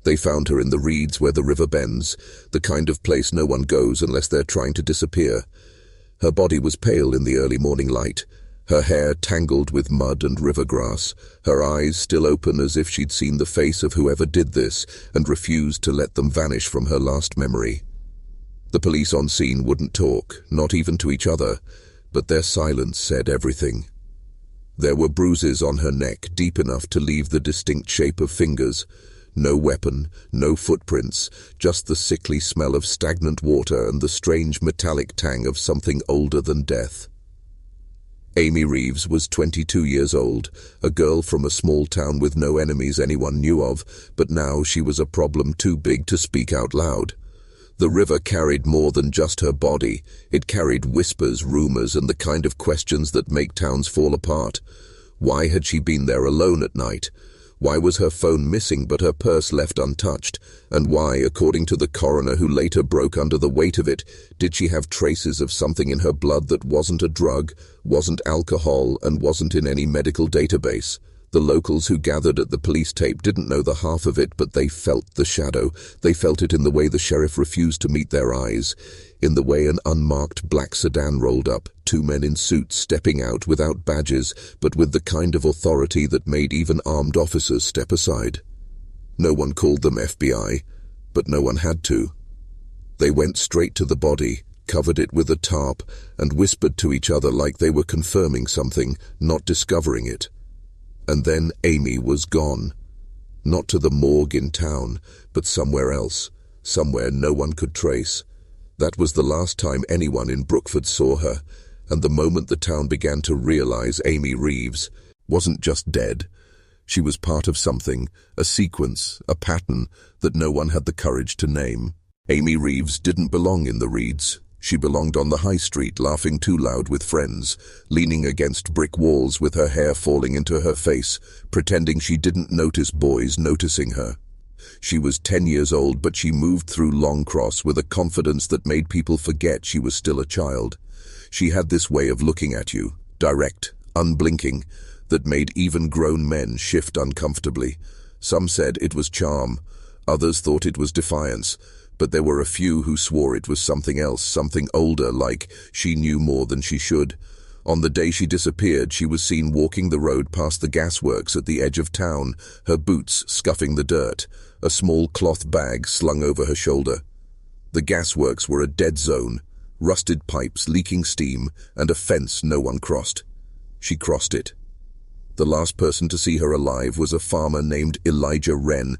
They found her in the reeds where the river bends, the kind of place no one goes unless they're trying to disappear. Her body was pale in the early morning light, her hair tangled with mud and river grass, her eyes still open as if she'd seen the face of whoever did this and refused to let them vanish from her last memory. The police on scene wouldn't talk, not even to each other, but their silence said everything. There were bruises on her neck deep enough to leave the distinct shape of fingers. No weapon, no footprints, just the sickly smell of stagnant water and the strange metallic tang of something older than death. Amy Reeves was 22 years old, a girl from a small town with no enemies anyone knew of, but now she was a problem too big to speak out loud. The river carried more than just her body. It carried whispers, rumors, and the kind of questions that make towns fall apart. Why had she been there alone at night? Why was her phone missing but her purse left untouched? And why, according to the coroner who later broke under the weight of it, did she have traces of something in her blood that wasn't a drug, wasn't alcohol, and wasn't in any medical database? The locals who gathered at the police tape didn't know the half of it, but they felt the shadow. They felt it in the way the sheriff refused to meet their eyes, in the way an unmarked black sedan rolled up, two men in suits stepping out without badges, but with the kind of authority that made even armed officers step aside. No one called them FBI, but no one had to. They went straight to the body, covered it with a tarp, and whispered to each other like they were confirming something, not discovering it. And then Amy was gone. Not to the morgue in town, but somewhere else, somewhere no one could trace. That was the last time anyone in Brookford saw her, and the moment the town began to realize Amy Reeves wasn't just dead. She was part of something, a sequence, a pattern that no one had the courage to name. Amy Reeves didn't belong in the reeds. She belonged on the high street, laughing too loud with friends, leaning against brick walls with her hair falling into her face, pretending she didn't notice boys noticing her. She was 10 years old, but she moved through Longcross with a confidence that made people forget she was still a child. She had this way of looking at you, direct, unblinking, that made even grown men shift uncomfortably. Some said it was charm, others thought it was defiance, but there were a few who swore it was something else, something older, like she knew more than she should. On the day she disappeared, she was seen walking the road past the gasworks at the edge of town, her boots scuffing the dirt, a small cloth bag slung over her shoulder. The gasworks were a dead zone, rusted pipes, leaking steam, and a fence no one crossed. She crossed it. The last person to see her alive was a farmer named Elijah Wren,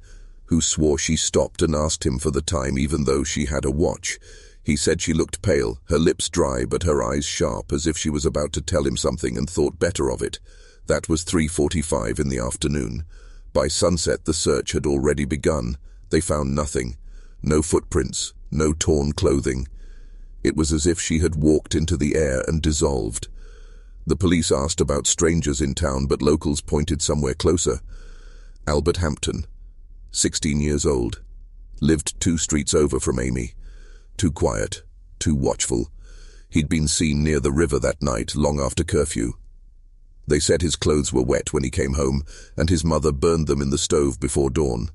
who swore she stopped and asked him for the time even though she had a watch. He said she looked pale, her lips dry but her eyes sharp, as if she was about to tell him something and thought better of it. That was 3:45 in the afternoon. By sunset the search had already begun. They found nothing. No footprints, no torn clothing. It was as if she had walked into the air and dissolved. The police asked about strangers in town, but locals pointed somewhere closer. Albert Hampton, 16 years old, lived 2 streets over from Amy. Too quiet, too watchful. He'd been seen near the river that night, long after curfew. They said his clothes were wet when he came home, and his mother burned them in the stove before dawn.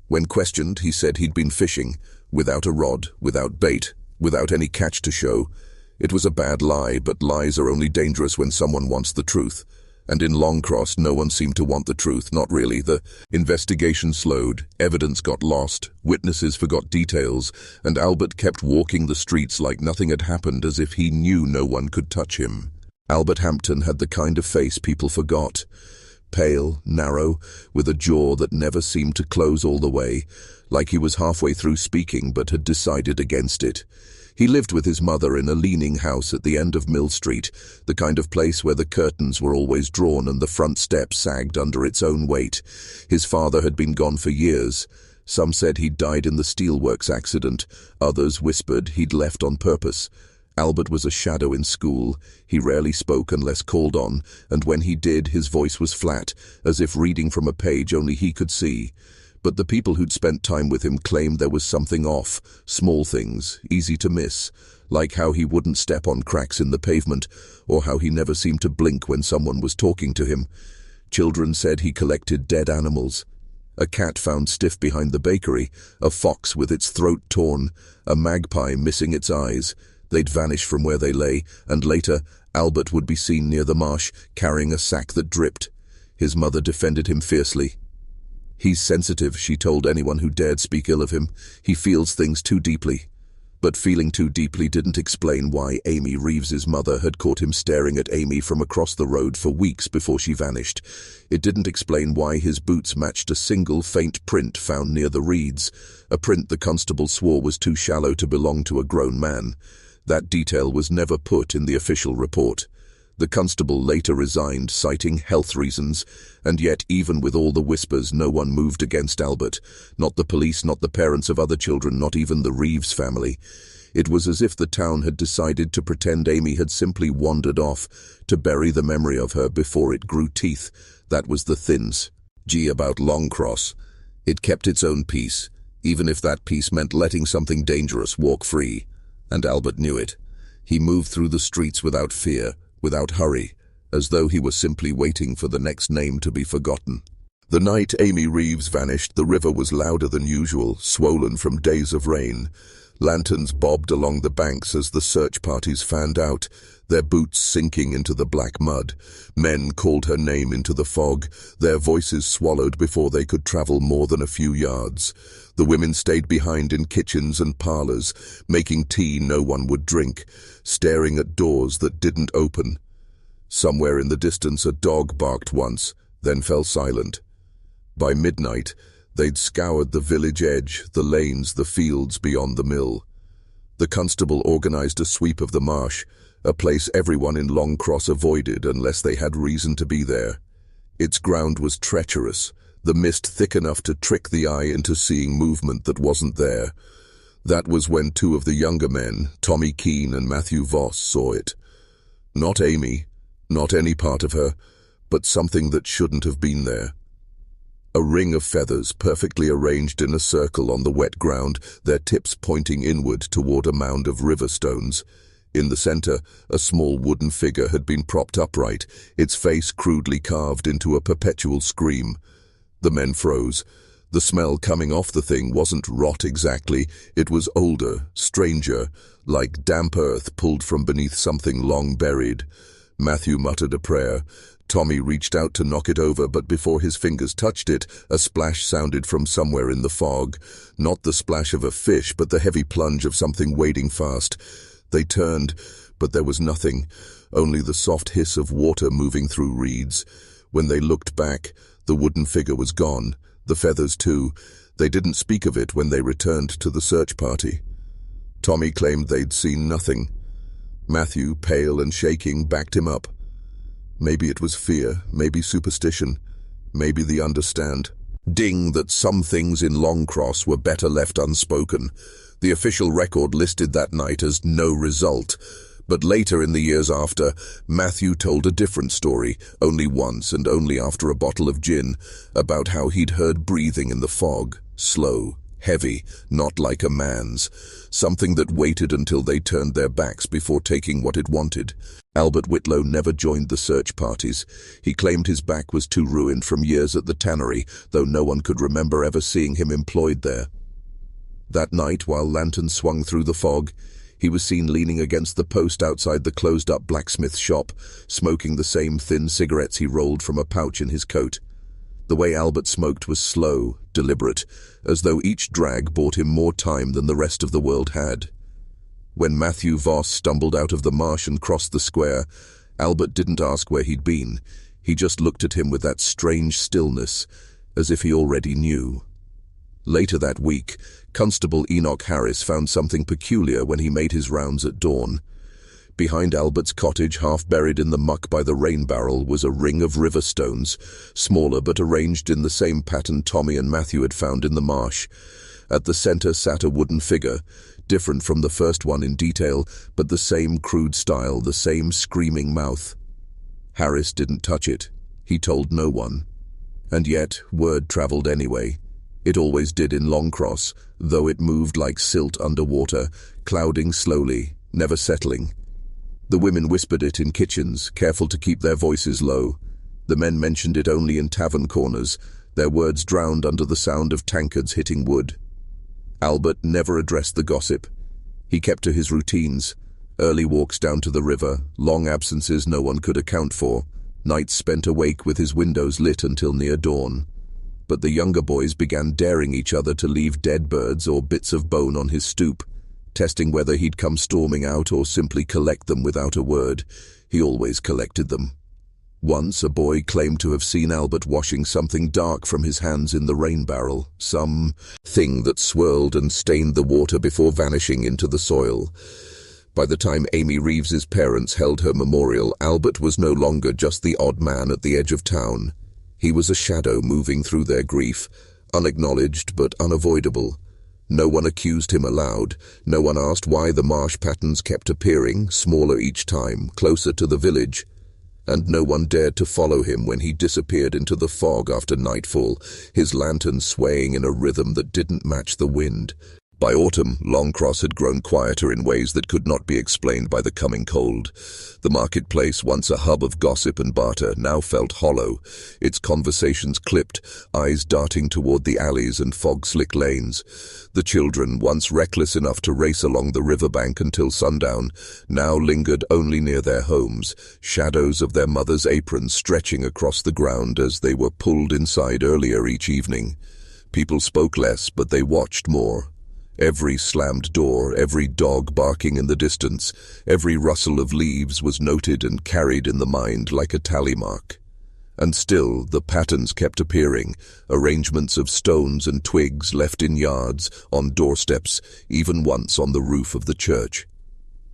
When questioned, he said he'd been fishing, without a rod, without bait, without any catch to show. It was a bad lie, but lies are only dangerous when someone wants the truth. And in Longcross, no one seemed to want the truth, not really. The investigation slowed, evidence got lost, witnesses forgot details, and Albert kept walking the streets like nothing had happened, as if he knew no one could touch him. Albert Hampton had the kind of face people forgot. Pale, narrow, with a jaw that never seemed to close all the way, like he was halfway through speaking but had decided against it. He lived with his mother in a leaning house at the end of Mill Street, the kind of place where the curtains were always drawn and the front step sagged under its own weight. His father had been gone for years. Some said he'd died in the steelworks accident. Others whispered he'd left on purpose. Albert was a shadow in school. He rarely spoke unless called on, and when he did, his voice was flat, as if reading from a page only he could see. But the people who'd spent time with him claimed there was something off, small things, easy to miss, like how he wouldn't step on cracks in the pavement, or how he never seemed to blink when someone was talking to him. Children said he collected dead animals, a cat found stiff behind the bakery, a fox with its throat torn, a magpie missing its eyes. They'd vanish from where they lay, and later, Albert would be seen near the marsh, carrying a sack that dripped. His mother defended him fiercely. "He's sensitive," she told anyone who dared speak ill of him. "He feels things too deeply." But feeling too deeply didn't explain why Amy Reeves's mother had caught him staring at Amy from across the road for weeks before she vanished. It didn't explain why his boots matched a single faint print found near the reeds, a print the constable swore was too shallow to belong to a grown man. That detail was never put in the official report. The constable later resigned, citing health reasons, and yet even with all the whispers, no one moved against Albert. Not the police, not the parents of other children, not even the Reeves family. It was as if the town had decided to pretend Amy had simply wandered off, to bury the memory of her before it grew teeth. That was the thins. About Longcross. It kept its own peace, even if that peace meant letting something dangerous walk free. And Albert knew it. He moved through the streets without fear, without hurry, as though he was simply waiting for the next name to be forgotten. The night Amy Reeves vanished, the river was louder than usual, swollen from days of rain. Lanterns bobbed along the banks as the search parties fanned out, their boots sinking into the black mud. Men called her name into the fog, their voices swallowed before they could travel more than a few yards. The women stayed behind in kitchens and parlors, making tea no one would drink, staring at doors that didn't open. Somewhere in the distance a dog barked once, then fell silent. By midnight, they'd scoured the village edge, the lanes, the fields beyond the mill. The constable organized a sweep of the marsh, a place everyone in Longcross avoided unless they had reason to be there. Its ground was treacherous, the mist thick enough to trick the eye into seeing movement that wasn't there. That was when two of the younger men, Tommy Keene and Matthew Voss, saw it. Not Amy, not any part of her, but something that shouldn't have been there. A ring of feathers perfectly arranged in a circle on the wet ground, their tips pointing inward toward a mound of river stones. In the center, a small wooden figure had been propped upright, its face crudely carved into a perpetual scream. The men froze. The smell coming off the thing wasn't rot exactly, it was older, stranger, like damp earth pulled from beneath something long buried. Matthew muttered a prayer. Tommy reached out to knock it over, but before his fingers touched it, a splash sounded from somewhere in the fog. Not the splash of a fish, but the heavy plunge of something wading fast. They turned, but there was nothing, only the soft hiss of water moving through reeds. When they looked back, the wooden figure was gone, the feathers too. They didn't speak of it when they returned to the search party. Tommy claimed they'd seen nothing. Matthew, pale and shaking, backed him up. Maybe it was fear, maybe superstition, maybe the understand. Ding that some things in Longcross were better left unspoken. The official record listed that night as no result. But later in the years after, Matthew told a different story, only once and only after a bottle of gin, about how he'd heard breathing in the fog, slow, heavy, not like a man's, something that waited until they turned their backs before taking what it wanted. Albert Whitlow never joined the search parties. He claimed his back was too ruined from years at the tannery, though no one could remember ever seeing him employed there. That night, while lanterns swung through the fog, he was seen leaning against the post outside the closed-up blacksmith shop, smoking the same thin cigarettes he rolled from a pouch in his coat. The way Albert smoked was slow, deliberate, as though each drag bought him more time than the rest of the world had. When Matthew Voss stumbled out of the marsh and crossed the square, Albert didn't ask where he'd been. He just looked at him with that strange stillness, as if he already knew. Later that week, Constable Enoch Harris found something peculiar when he made his rounds at dawn. Behind Albert's cottage, half buried in the muck by the rain barrel, was a ring of river stones, smaller but arranged in the same pattern Tommy and Matthew had found in the marsh. At the center sat a wooden figure, different from the first one in detail, but the same crude style, the same screaming mouth. Harris didn't touch it. He told no one. And yet, word traveled anyway. It always did in Longcross, though it moved like silt underwater, clouding slowly, never settling. The women whispered it in kitchens, careful to keep their voices low. The men mentioned it only in tavern corners, their words drowned under the sound of tankards hitting wood. Albert never addressed the gossip. He kept to his routines: early walks down to the river, long absences no one could account for, nights spent awake with his windows lit until near dawn. But the younger boys began daring each other to leave dead birds or bits of bone on his stoop, testing whether he'd come storming out or simply collect them without a word. He always collected them. Once a boy claimed to have seen Albert washing something dark from his hands in the rain barrel, some thing that swirled and stained the water before vanishing into the soil. By the time Amy Reeves's parents held her memorial, Albert was no longer just the odd man at the edge of town. He was a shadow moving through their grief, unacknowledged but unavoidable. No one accused him aloud. No one asked why the marsh patterns kept appearing, smaller each time, closer to the village. And no one dared to follow him when he disappeared into the fog after nightfall, his lantern swaying in a rhythm that didn't match the wind. By autumn, Longcross had grown quieter in ways that could not be explained by the coming cold. The marketplace, once a hub of gossip and barter, now felt hollow, its conversations clipped, eyes darting toward the alleys and fog-slick lanes. The children, once reckless enough to race along the riverbank until sundown, now lingered only near their homes, shadows of their mothers' aprons stretching across the ground as they were pulled inside earlier each evening. People spoke less, but they watched more. Every slammed door, every dog barking in the distance, every rustle of leaves was noted and carried in the mind like a tally mark. And still, the patterns kept appearing, arrangements of stones and twigs left in yards, on doorsteps, even once on the roof of the church.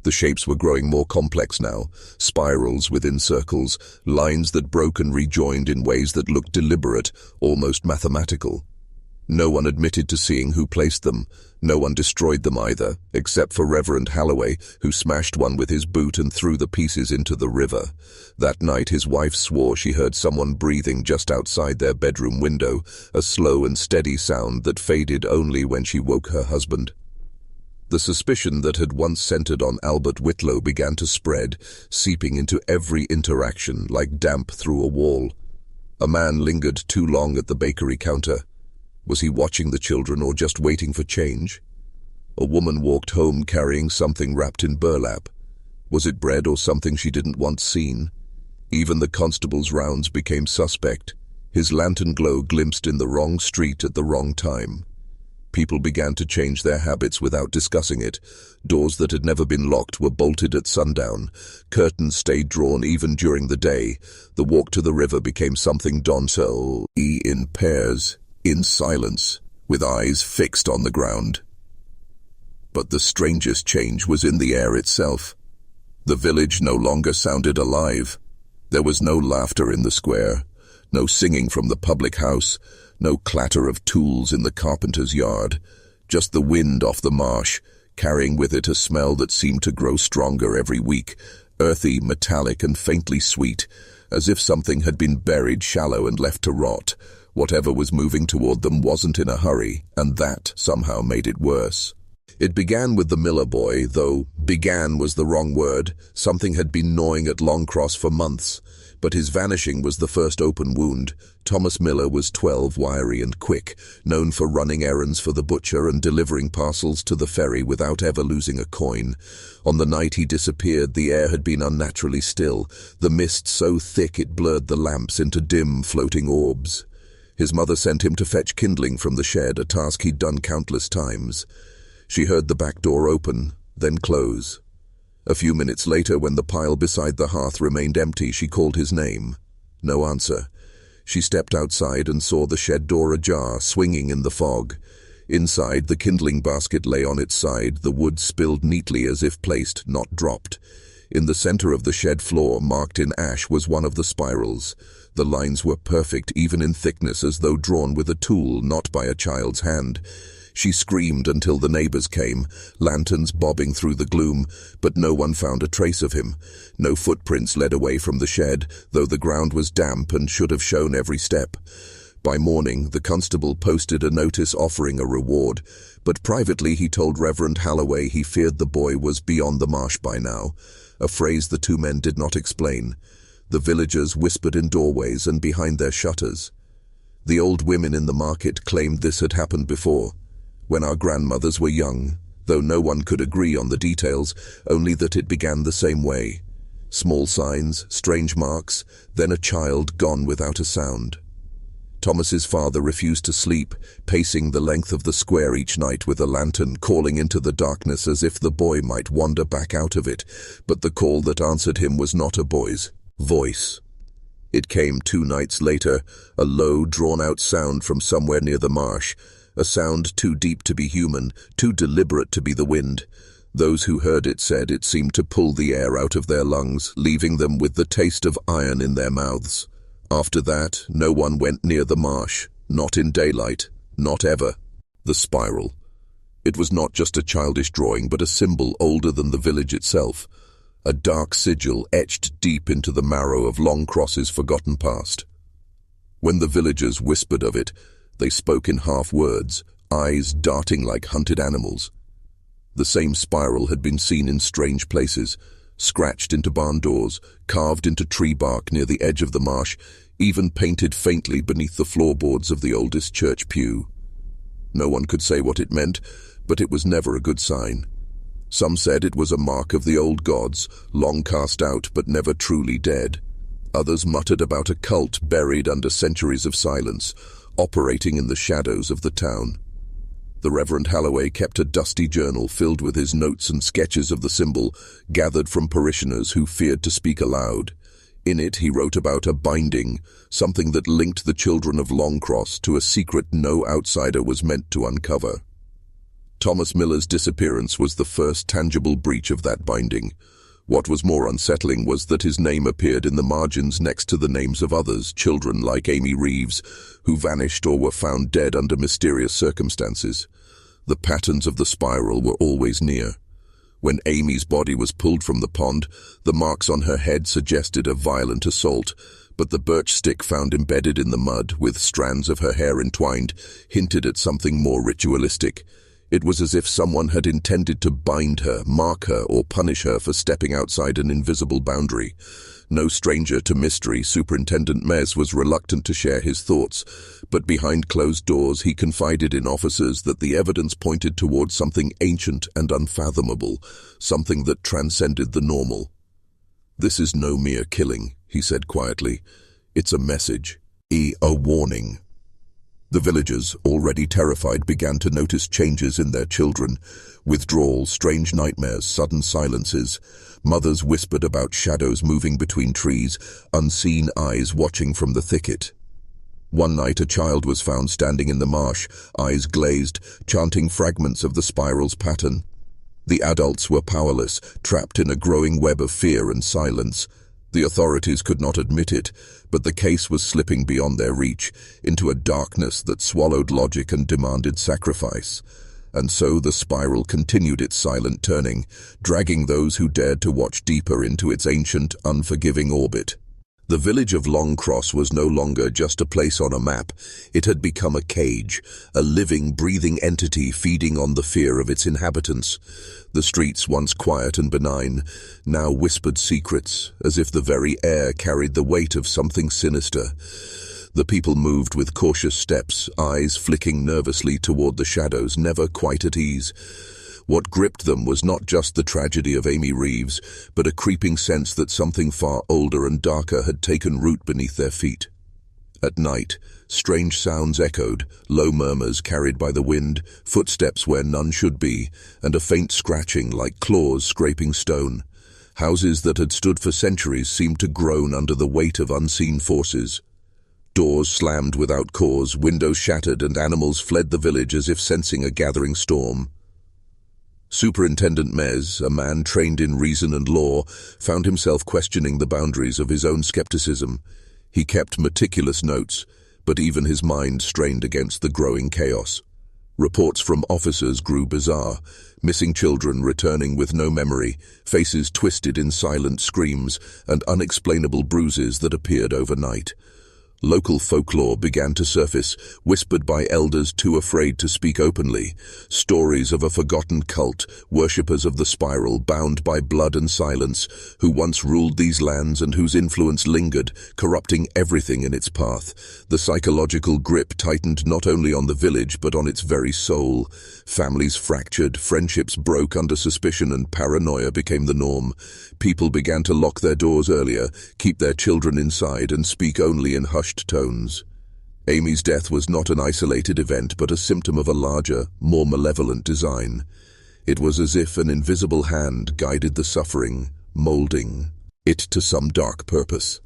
The shapes were growing more complex now, spirals within circles, lines that broke and rejoined in ways that looked deliberate, almost mathematical. No one admitted to seeing who placed them. No one destroyed them either, except for Reverend Halloway, who smashed one with his boot and threw the pieces into the river. That night his wife swore she heard someone breathing just outside their bedroom window, a slow and steady sound that faded only when she woke her husband. The suspicion that had once centered on Albert Whitlow began to spread, seeping into every interaction like damp through a wall. A man lingered too long at the bakery counter. Was he watching the children or just waiting for change? A woman walked home carrying something wrapped in burlap. Was it bread or something she didn't want seen? Even the constable's rounds became suspect. His lantern glow glimpsed in the wrong street at the wrong time. People began to change their habits without discussing it. Doors that had never been locked were bolted at sundown. Curtains stayed drawn even during the day. The walk to the river became something done so in pairs, in silence, with eyes fixed on the ground. But the strangest change was in the air itself. The village no longer sounded alive. There was no laughter in the square, no singing from the public house, no clatter of tools in the carpenter's yard, just the wind off the marsh, carrying with it a smell that seemed to grow stronger every week, earthy, metallic, and faintly sweet, as if something had been buried shallow and left to rot. Whatever was moving toward them wasn't in a hurry, and that somehow made it worse. It began with the Miller boy, though "began" was the wrong word. Something had been gnawing at Longcross for months, but his vanishing was the first open wound. Thomas Miller was 12, wiry and quick, known for running errands for the butcher and delivering parcels to the ferry without ever losing a coin. On the night he disappeared, the air had been unnaturally still, the mist so thick it blurred the lamps into dim, floating orbs. His mother sent him to fetch kindling from the shed, a task he'd done countless times. She heard the back door open, then close. A few minutes later, when the pile beside the hearth remained empty, she called his name. No answer. She stepped outside and saw the shed door ajar, swinging in the fog. Inside, the kindling basket lay on its side, the wood spilled neatly as if placed, not dropped. In the center of the shed floor, marked in ash, was one of the spirals. The lines were perfect, even in thickness, as though drawn with a tool, not by a child's hand. She screamed until the neighbors came, lanterns bobbing through the gloom, but no one found a trace of him. No footprints led away from the shed, though the ground was damp and should have shown every step. By morning, the constable posted a notice offering a reward, but privately he told Reverend Halloway he feared the boy was beyond the marsh by now, a phrase the two men did not explain. The villagers whispered in doorways and behind their shutters. The old women in the market claimed this had happened before, when our grandmothers were young, though no one could agree on the details, only that it began the same way. Small signs, strange marks, then a child gone without a sound. Thomas's father refused to sleep, pacing the length of the square each night with a lantern, calling into the darkness as if the boy might wander back out of it, but the call that answered him was not a boy's voice. It came 2 nights later, a low, drawn-out sound from somewhere near the marsh, a sound too deep to be human, too deliberate to be the wind. Those who heard it said it seemed to pull the air out of their lungs, leaving them with the taste of iron in their mouths. After that, no one went near the marsh, not in daylight, not ever. The spiral. It was not just a childish drawing, but a symbol older than the village itself, a dark sigil etched deep into the marrow of Longcross's forgotten past. When the villagers whispered of it, they spoke in half words, eyes darting like hunted animals. The same spiral had been seen in strange places, scratched into barn doors, carved into tree bark near the edge of the marsh, even painted faintly beneath the floorboards of the oldest church pew. No one could say what it meant, but it was never a good sign. Some said it was a mark of the old gods, long cast out but never truly dead. Others muttered about a cult buried under centuries of silence, operating in the shadows of the town. The Reverend Halloway kept a dusty journal filled with his notes and sketches of the symbol, gathered from parishioners who feared to speak aloud. In it he wrote about a binding, something that linked the children of Longcross to a secret no outsider was meant to uncover. Thomas Miller's disappearance was the first tangible breach of that binding. What was more unsettling was that his name appeared in the margins next to the names of others, children like Amy Reeves, who vanished or were found dead under mysterious circumstances. The patterns of the spiral were always near. When Amy's body was pulled from the pond, the marks on her head suggested a violent assault, but the birch stick found embedded in the mud, with strands of her hair entwined, hinted at something more ritualistic. It was as if someone had intended to bind her, mark her, or punish her for stepping outside an invisible boundary. No stranger to mystery, Superintendent Mez was reluctant to share his thoughts, but behind closed doors he confided in officers that the evidence pointed towards something ancient and unfathomable, something that transcended the normal. "This is no mere killing," he said quietly. "It's a message, a warning." The villagers, already terrified, began to notice changes in their children. Withdrawal, strange nightmares, sudden silences. Mothers whispered about shadows moving between trees, unseen eyes watching from the thicket. One night a child was found standing in the marsh, eyes glazed, chanting fragments of the spiral's pattern. The adults were powerless, trapped in a growing web of fear and silence. The authorities could not admit it, but the case was slipping beyond their reach, into a darkness that swallowed logic and demanded sacrifice. And so the spiral continued its silent turning, dragging those who dared to watch deeper into its ancient, unforgiving orbit. The village of Longcross was no longer just a place on a map. It had become a cage, a living, breathing entity feeding on the fear of its inhabitants. The streets, once quiet and benign, now whispered secrets, as if the very air carried the weight of something sinister. The people moved with cautious steps, eyes flicking nervously toward the shadows, never quite at ease. What gripped them was not just the tragedy of Amy Reeves, but a creeping sense that something far older and darker had taken root beneath their feet. At night, strange sounds echoed, low murmurs carried by the wind, footsteps where none should be, and a faint scratching like claws scraping stone. Houses that had stood for centuries seemed to groan under the weight of unseen forces. Doors slammed without cause, windows shattered, and animals fled the village as if sensing a gathering storm. Superintendent Mez, a man trained in reason and law, found himself questioning the boundaries of his own skepticism. He kept meticulous notes, but even his mind strained against the growing chaos. Reports from officers grew bizarre, missing children returning with no memory, faces twisted in silent screams, and unexplainable bruises that appeared overnight. Local folklore began to surface, whispered by elders too afraid to speak openly. Stories of a forgotten cult, worshippers of the spiral, bound by blood and silence, who once ruled these lands and whose influence lingered, corrupting everything in its path. The psychological grip tightened not only on the village but on its very soul. Families fractured, friendships broke under suspicion, and paranoia became the norm. People began to lock their doors earlier, keep their children inside, and speak only in hushed tones. Amy's death was not an isolated event, but a symptom of a larger, more malevolent design. It was as if an invisible hand guided the suffering, molding it to some dark purpose.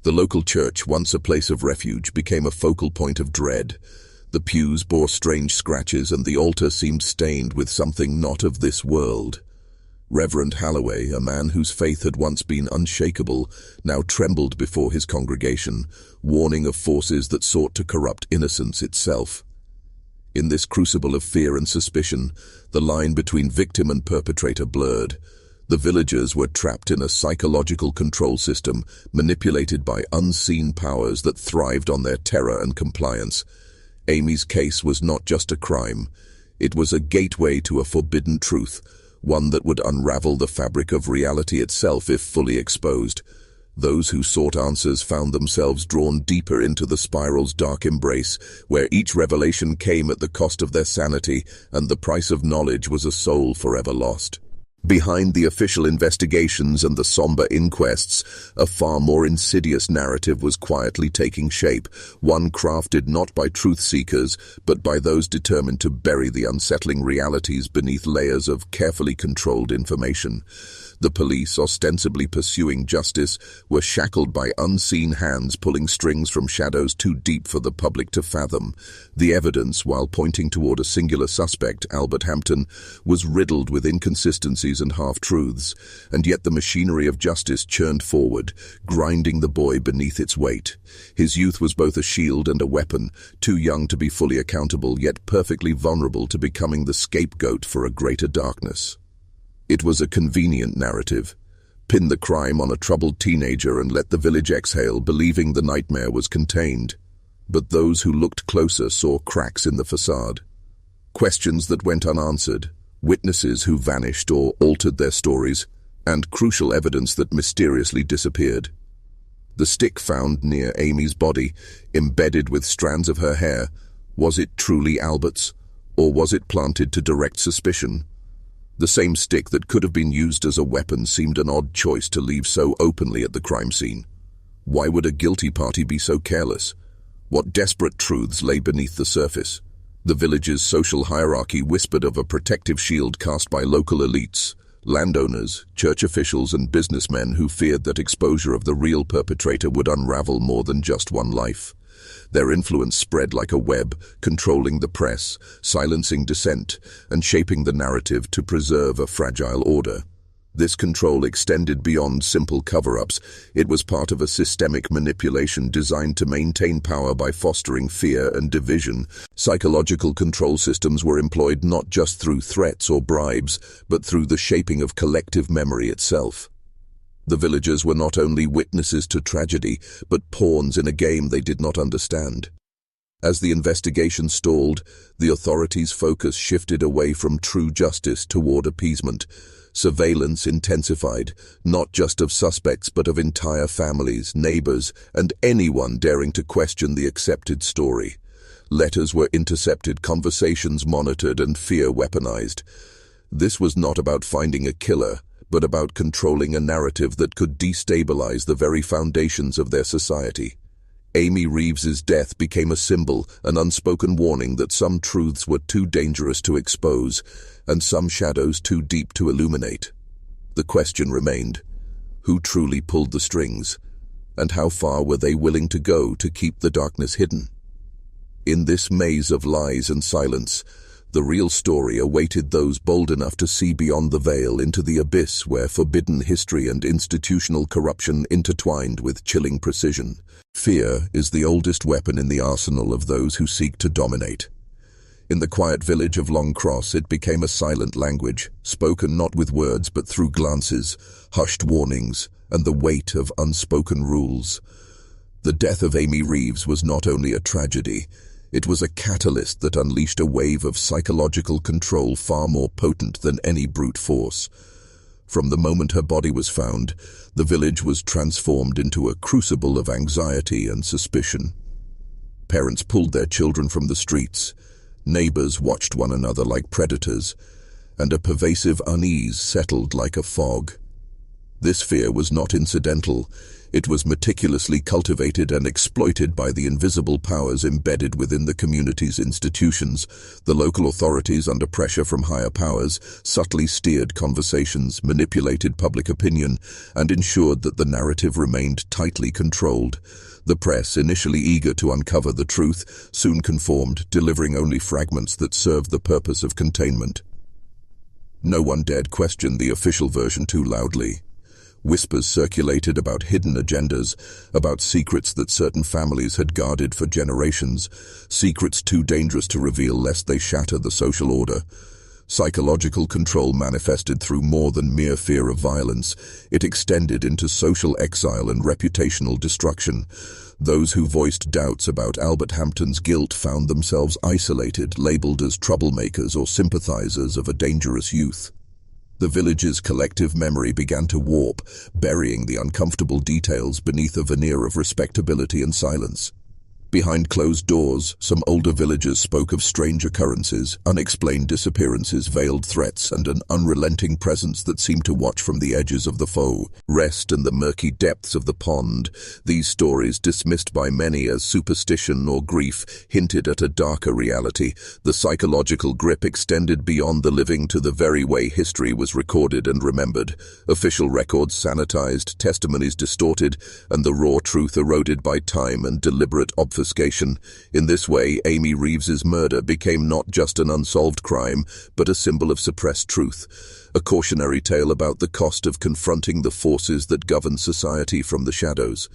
The local church, once a place of refuge, became a focal point of dread. The pews bore strange scratches, and the altar seemed stained with something not of this world. Reverend Halloway, a man whose faith had once been unshakable, now trembled before his congregation, warning of forces that sought to corrupt innocence itself. In this crucible of fear and suspicion, the line between victim and perpetrator blurred. The villagers were trapped in a psychological control system, manipulated by unseen powers that thrived on their terror and compliance. Amy's case was not just a crime. It was a gateway to a forbidden truth, one that would unravel the fabric of reality itself if fully exposed. Those who sought answers found themselves drawn deeper into the spiral's dark embrace, where each revelation came at the cost of their sanity, and the price of knowledge was a soul forever lost. Behind the official investigations and the somber inquests, a far more insidious narrative was quietly taking shape, one crafted not by truth-seekers, but by those determined to bury the unsettling realities beneath layers of carefully controlled information. The police, ostensibly pursuing justice, were shackled by unseen hands pulling strings from shadows too deep for the public to fathom. The evidence, while pointing toward a singular suspect, Albert Hampton, was riddled with inconsistencies and half-truths, and yet the machinery of justice churned forward, grinding the boy beneath its weight. His youth was both a shield and a weapon, too young to be fully accountable, yet perfectly vulnerable to becoming the scapegoat for a greater darkness. It was a convenient narrative. Pin the crime on a troubled teenager and let the village exhale, believing the nightmare was contained. But those who looked closer saw cracks in the facade. Questions that went unanswered, witnesses who vanished or altered their stories, and crucial evidence that mysteriously disappeared. The stick found near Amy's body, embedded with strands of her hair, was it truly Albert's, or was it planted to direct suspicion? The same stick that could have been used as a weapon seemed an odd choice to leave so openly at the crime scene. Why would a guilty party be so careless? What desperate truths lay beneath the surface? The village's social hierarchy whispered of a protective shield cast by local elites, landowners, church officials, and businessmen who feared that exposure of the real perpetrator would unravel more than just one life. Their influence spread like a web, controlling the press, silencing dissent, and shaping the narrative to preserve a fragile order. This control extended beyond simple cover-ups. It was part of a systemic manipulation designed to maintain power by fostering fear and division. Psychological control systems were employed not just through threats or bribes, but through the shaping of collective memory itself. The villagers were not only witnesses to tragedy, but pawns in a game they did not understand. As the investigation stalled, the authorities' focus shifted away from true justice toward appeasement. Surveillance intensified, not just of suspects but of entire families, neighbors, and anyone daring to question the accepted story. Letters were intercepted, conversations monitored, and fear weaponized. This was not about finding a killer, but about controlling a narrative that could destabilize the very foundations of their society. Amy Reeves's death became a symbol, an unspoken warning that some truths were too dangerous to expose, and some shadows too deep to illuminate. The question remained: who truly pulled the strings, and how far were they willing to go to keep the darkness hidden? In this maze of lies and silence, the real story awaited those bold enough to see beyond the veil into the abyss where forbidden history and institutional corruption intertwined with chilling precision. Fear is the oldest weapon in the arsenal of those who seek to dominate. In the quiet village of Long Cross, it became a silent language, spoken not with words but through glances, hushed warnings, and the weight of unspoken rules. The death of Amy Reeves was not only a tragedy, it was a catalyst that unleashed a wave of psychological control far more potent than any brute force. From the moment her body was found, the village was transformed into a crucible of anxiety and suspicion. Parents pulled their children from the streets, neighbors watched one another like predators, and a pervasive unease settled like a fog. This fear was not incidental. It was meticulously cultivated and exploited by the invisible powers embedded within the community's institutions. The local authorities, under pressure from higher powers, subtly steered conversations, manipulated public opinion, and ensured that the narrative remained tightly controlled. The press, initially eager to uncover the truth, soon conformed, delivering only fragments that served the purpose of containment. No one dared question the official version too loudly. Whispers circulated about hidden agendas, about secrets that certain families had guarded for generations, secrets too dangerous to reveal lest they shatter the social order. Psychological control manifested through more than mere fear of violence. It extended into social exile and reputational destruction. Those who voiced doubts about Albert Hampton's guilt found themselves isolated, labeled as troublemakers or sympathizers of a dangerous youth. The village's collective memory began to warp, burying the uncomfortable details beneath a veneer of respectability and silence. Behind closed doors, some older villagers spoke of strange occurrences, unexplained disappearances, veiled threats, and an unrelenting presence that seemed to watch from the edges of the foe. Rest in the murky depths of the pond. These stories, dismissed by many as superstition or grief, hinted at a darker reality. The psychological grip extended beyond the living to the very way history was recorded and remembered. Official records sanitized, testimonies distorted, and the raw truth eroded by time and deliberate obfuscation. In this way, Amy Reeves's murder became not just an unsolved crime, but a symbol of suppressed truth, a cautionary tale about the cost of confronting the forces that govern society from the shadows.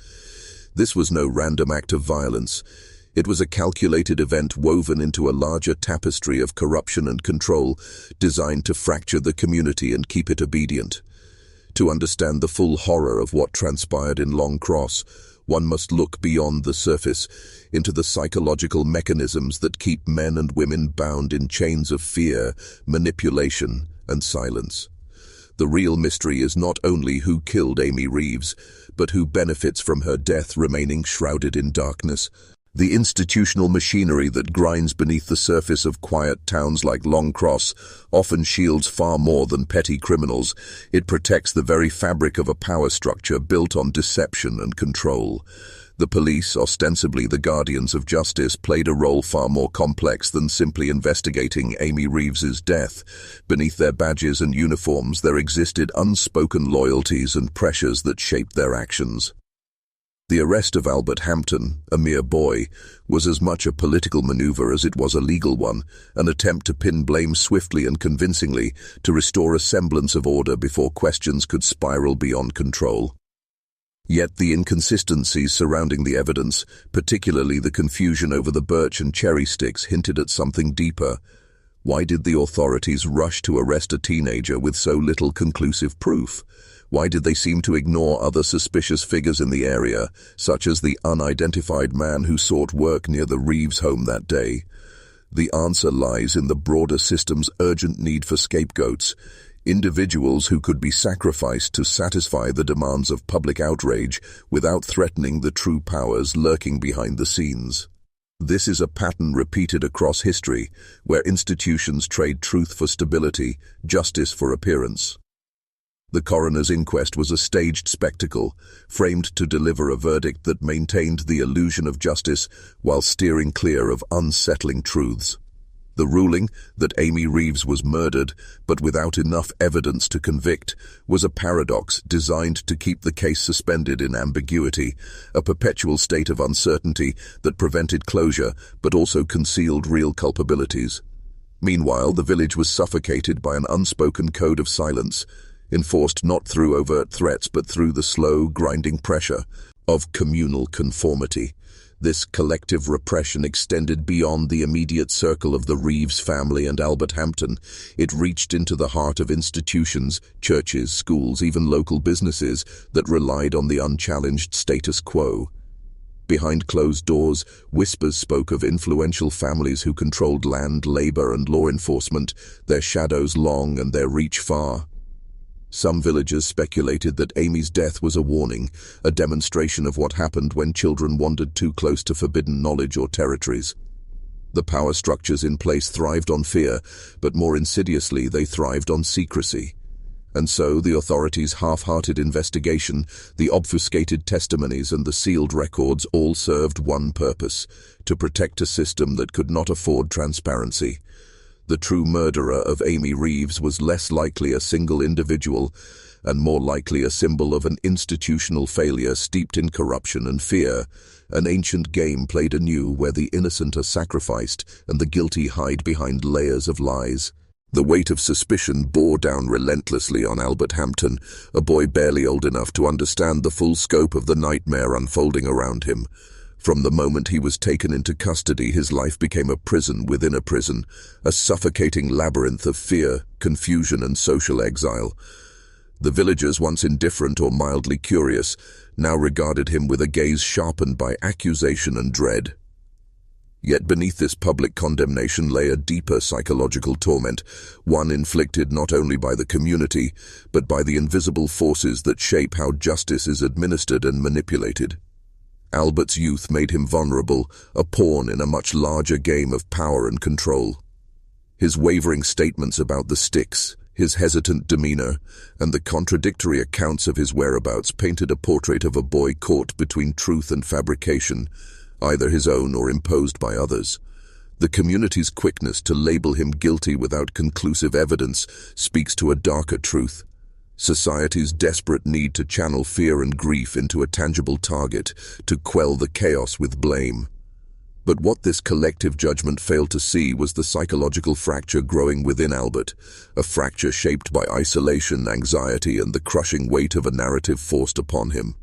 This was no random act of violence. It was a calculated event woven into a larger tapestry of corruption and control, designed to fracture the community and keep it obedient. To understand the full horror of what transpired in Long Cross, one must look beyond the surface, into the psychological mechanisms that keep men and women bound in chains of fear, manipulation, and silence. The real mystery is not only who killed Amy Reeves, but who benefits from her death remaining shrouded in darkness. The institutional machinery that grinds beneath the surface of quiet towns like Long Cross often shields far more than petty criminals. It protects the very fabric of a power structure built on deception and control. The police, ostensibly the guardians of justice, played a role far more complex than simply investigating Amy Reeves's death. Beneath their badges and uniforms there existed unspoken loyalties and pressures that shaped their actions. The arrest of Albert Hampton, a mere boy, was as much a political maneuver as it was a legal one, an attempt to pin blame swiftly and convincingly, to restore a semblance of order before questions could spiral beyond control. Yet the inconsistencies surrounding the evidence, particularly the confusion over the birch and cherry sticks, hinted at something deeper. Why did the authorities rush to arrest a teenager with so little conclusive proof? Why did they seem to ignore other suspicious figures in the area, such as the unidentified man who sought work near the Reeves home that day? The answer lies in the broader system's urgent need for scapegoats, individuals who could be sacrificed to satisfy the demands of public outrage without threatening the true powers lurking behind the scenes. This is a pattern repeated across history, where institutions trade truth for stability, justice for appearance. The coroner's inquest was a staged spectacle, framed to deliver a verdict that maintained the illusion of justice while steering clear of unsettling truths. The ruling that Amy Reeves was murdered, but without enough evidence to convict, was a paradox designed to keep the case suspended in ambiguity, a perpetual state of uncertainty that prevented closure but also concealed real culpabilities. Meanwhile, the village was suffocated by an unspoken code of silence, enforced not through overt threats but through the slow, grinding pressure of communal conformity. This collective repression extended beyond the immediate circle of the Reeves family and Albert Hampton. It reached into the heart of institutions, churches, schools, even local businesses that relied on the unchallenged status quo. Behind closed doors, whispers spoke of influential families who controlled land, labor, and law enforcement, their shadows long and their reach far. Some villagers speculated that Amy's death was a warning, a demonstration of what happened when children wandered too close to forbidden knowledge or territories. The power structures in place thrived on fear, but more insidiously they thrived on secrecy. And so the authorities' half-hearted investigation, the obfuscated testimonies and the sealed records all served one purpose: to protect a system that could not afford transparency. The true murderer of Amy Reeves was less likely a single individual, and more likely a symbol of an institutional failure steeped in corruption and fear, an ancient game played anew where the innocent are sacrificed and the guilty hide behind layers of lies. The weight of suspicion bore down relentlessly on Albert Hampton, a boy barely old enough to understand the full scope of the nightmare unfolding around him. From the moment he was taken into custody, his life became a prison within a prison, a suffocating labyrinth of fear, confusion, and social exile. The villagers, once indifferent or mildly curious, now regarded him with a gaze sharpened by accusation and dread. Yet beneath this public condemnation lay a deeper psychological torment, one inflicted not only by the community, but by the invisible forces that shape how justice is administered and manipulated. Albert's youth made him vulnerable, a pawn in a much larger game of power and control. His wavering statements about the sticks, his hesitant demeanor, and the contradictory accounts of his whereabouts painted a portrait of a boy caught between truth and fabrication, either his own or imposed by others. The community's quickness to label him guilty without conclusive evidence speaks to a darker truth: society's desperate need to channel fear and grief into a tangible target, to quell the chaos with blame. But what this collective judgment failed to see was the psychological fracture growing within Albert, a fracture shaped by isolation, anxiety, and the crushing weight of a narrative forced upon him.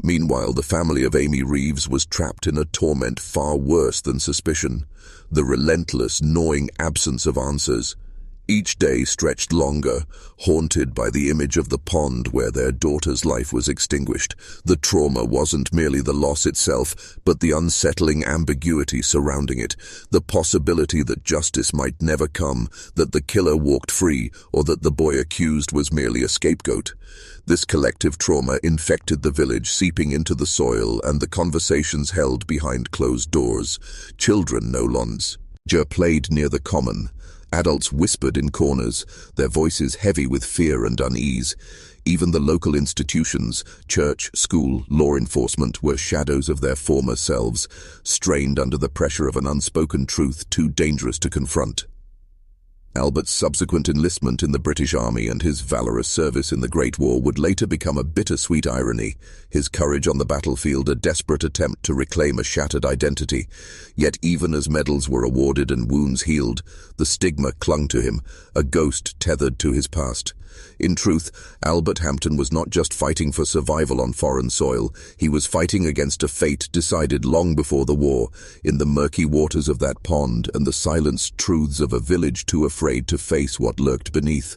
Meanwhile, the family of Amy Reeves was trapped in a torment far worse than suspicion: the relentless, gnawing absence of answers. Each day stretched longer, haunted by the image of the pond where their daughter's life was extinguished. The trauma wasn't merely the loss itself, but the unsettling ambiguity surrounding it, the possibility that justice might never come, that the killer walked free, or that the boy accused was merely a scapegoat. This collective trauma infected the village, seeping into the soil and the conversations held behind closed doors. Children no longer played near the common. Adults whispered in corners, their voices heavy with fear and unease. Even the local institutions, church, school, law enforcement, were shadows of their former selves, strained under the pressure of an unspoken truth too dangerous to confront. Albert's subsequent enlistment in the British Army and his valorous service in the Great War would later become a bittersweet irony, his courage on the battlefield a desperate attempt to reclaim a shattered identity. Yet even as medals were awarded and wounds healed, the stigma clung to him, a ghost tethered to his past. In truth, Albert Hampton was not just fighting for survival on foreign soil, he was fighting against a fate decided long before the war, in the murky waters of that pond and the silenced truths of a village too afraid to face what lurked beneath.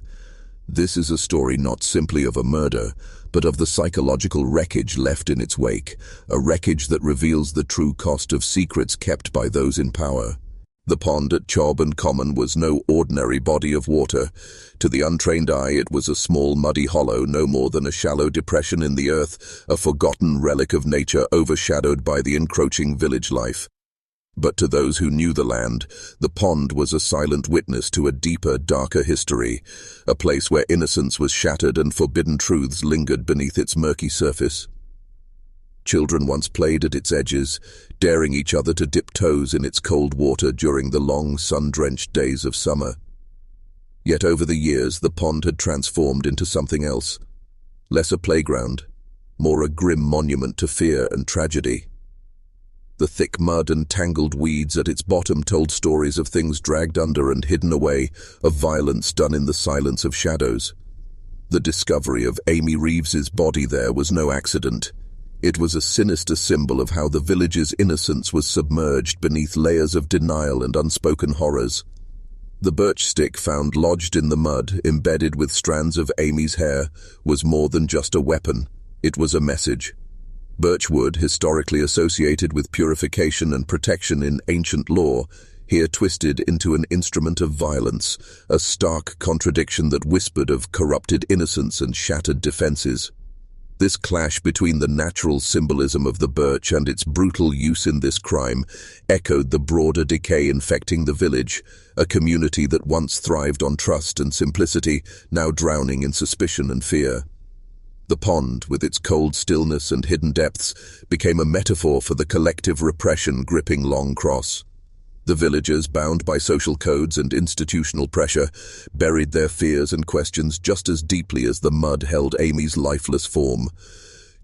This is a story not simply of a murder, but of the psychological wreckage left in its wake, a wreckage that reveals the true cost of secrets kept by those in power. The pond at Chob and Common was no ordinary body of water. To the untrained eye, it was a small muddy hollow, no more than a shallow depression in the earth, a forgotten relic of nature overshadowed by the encroaching village life. But to those who knew the land, the pond was a silent witness to a deeper, darker history, a place where innocence was shattered and forbidden truths lingered beneath its murky surface. Children once played at its edges, daring each other to dip toes in its cold water during the long, sun-drenched days of summer. Yet over the years, the pond had transformed into something else. Less a playground, more a grim monument to fear and tragedy. The thick mud and tangled weeds at its bottom told stories of things dragged under and hidden away, of violence done in the silence of shadows. The discovery of Amy Reeves's body there was no accident. It was a sinister symbol of how the village's innocence was submerged beneath layers of denial and unspoken horrors. The birch stick found lodged in the mud, embedded with strands of Amy's hair, was more than just a weapon. It was a message. Birchwood, historically associated with purification and protection in ancient lore, here twisted into an instrument of violence, a stark contradiction that whispered of corrupted innocence and shattered defenses. This clash between the natural symbolism of the birch and its brutal use in this crime echoed the broader decay infecting the village, a community that once thrived on trust and simplicity, now drowning in suspicion and fear. The pond, with its cold stillness and hidden depths, became a metaphor for the collective repression gripping Long Cross. The villagers, bound by social codes and institutional pressure, buried their fears and questions just as deeply as the mud held Amy's lifeless form.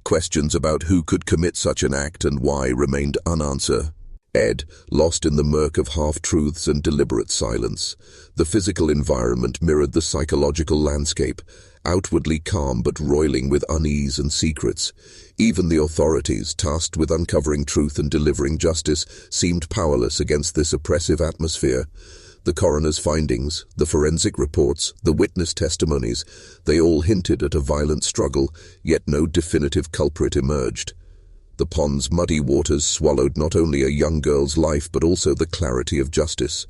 Questions about who could commit such an act and why remained unanswered. Ed, lost in the murk of half-truths and deliberate silence. The physical environment mirrored the psychological landscape, outwardly calm but roiling with unease and secrets. Even the authorities, tasked with uncovering truth and delivering justice, seemed powerless against this oppressive atmosphere. The coroner's findings, the forensic reports, the witness testimonies, they all hinted at a violent struggle, yet no definitive culprit emerged. The pond's muddy waters swallowed not only a young girl's life but also the clarity of justice.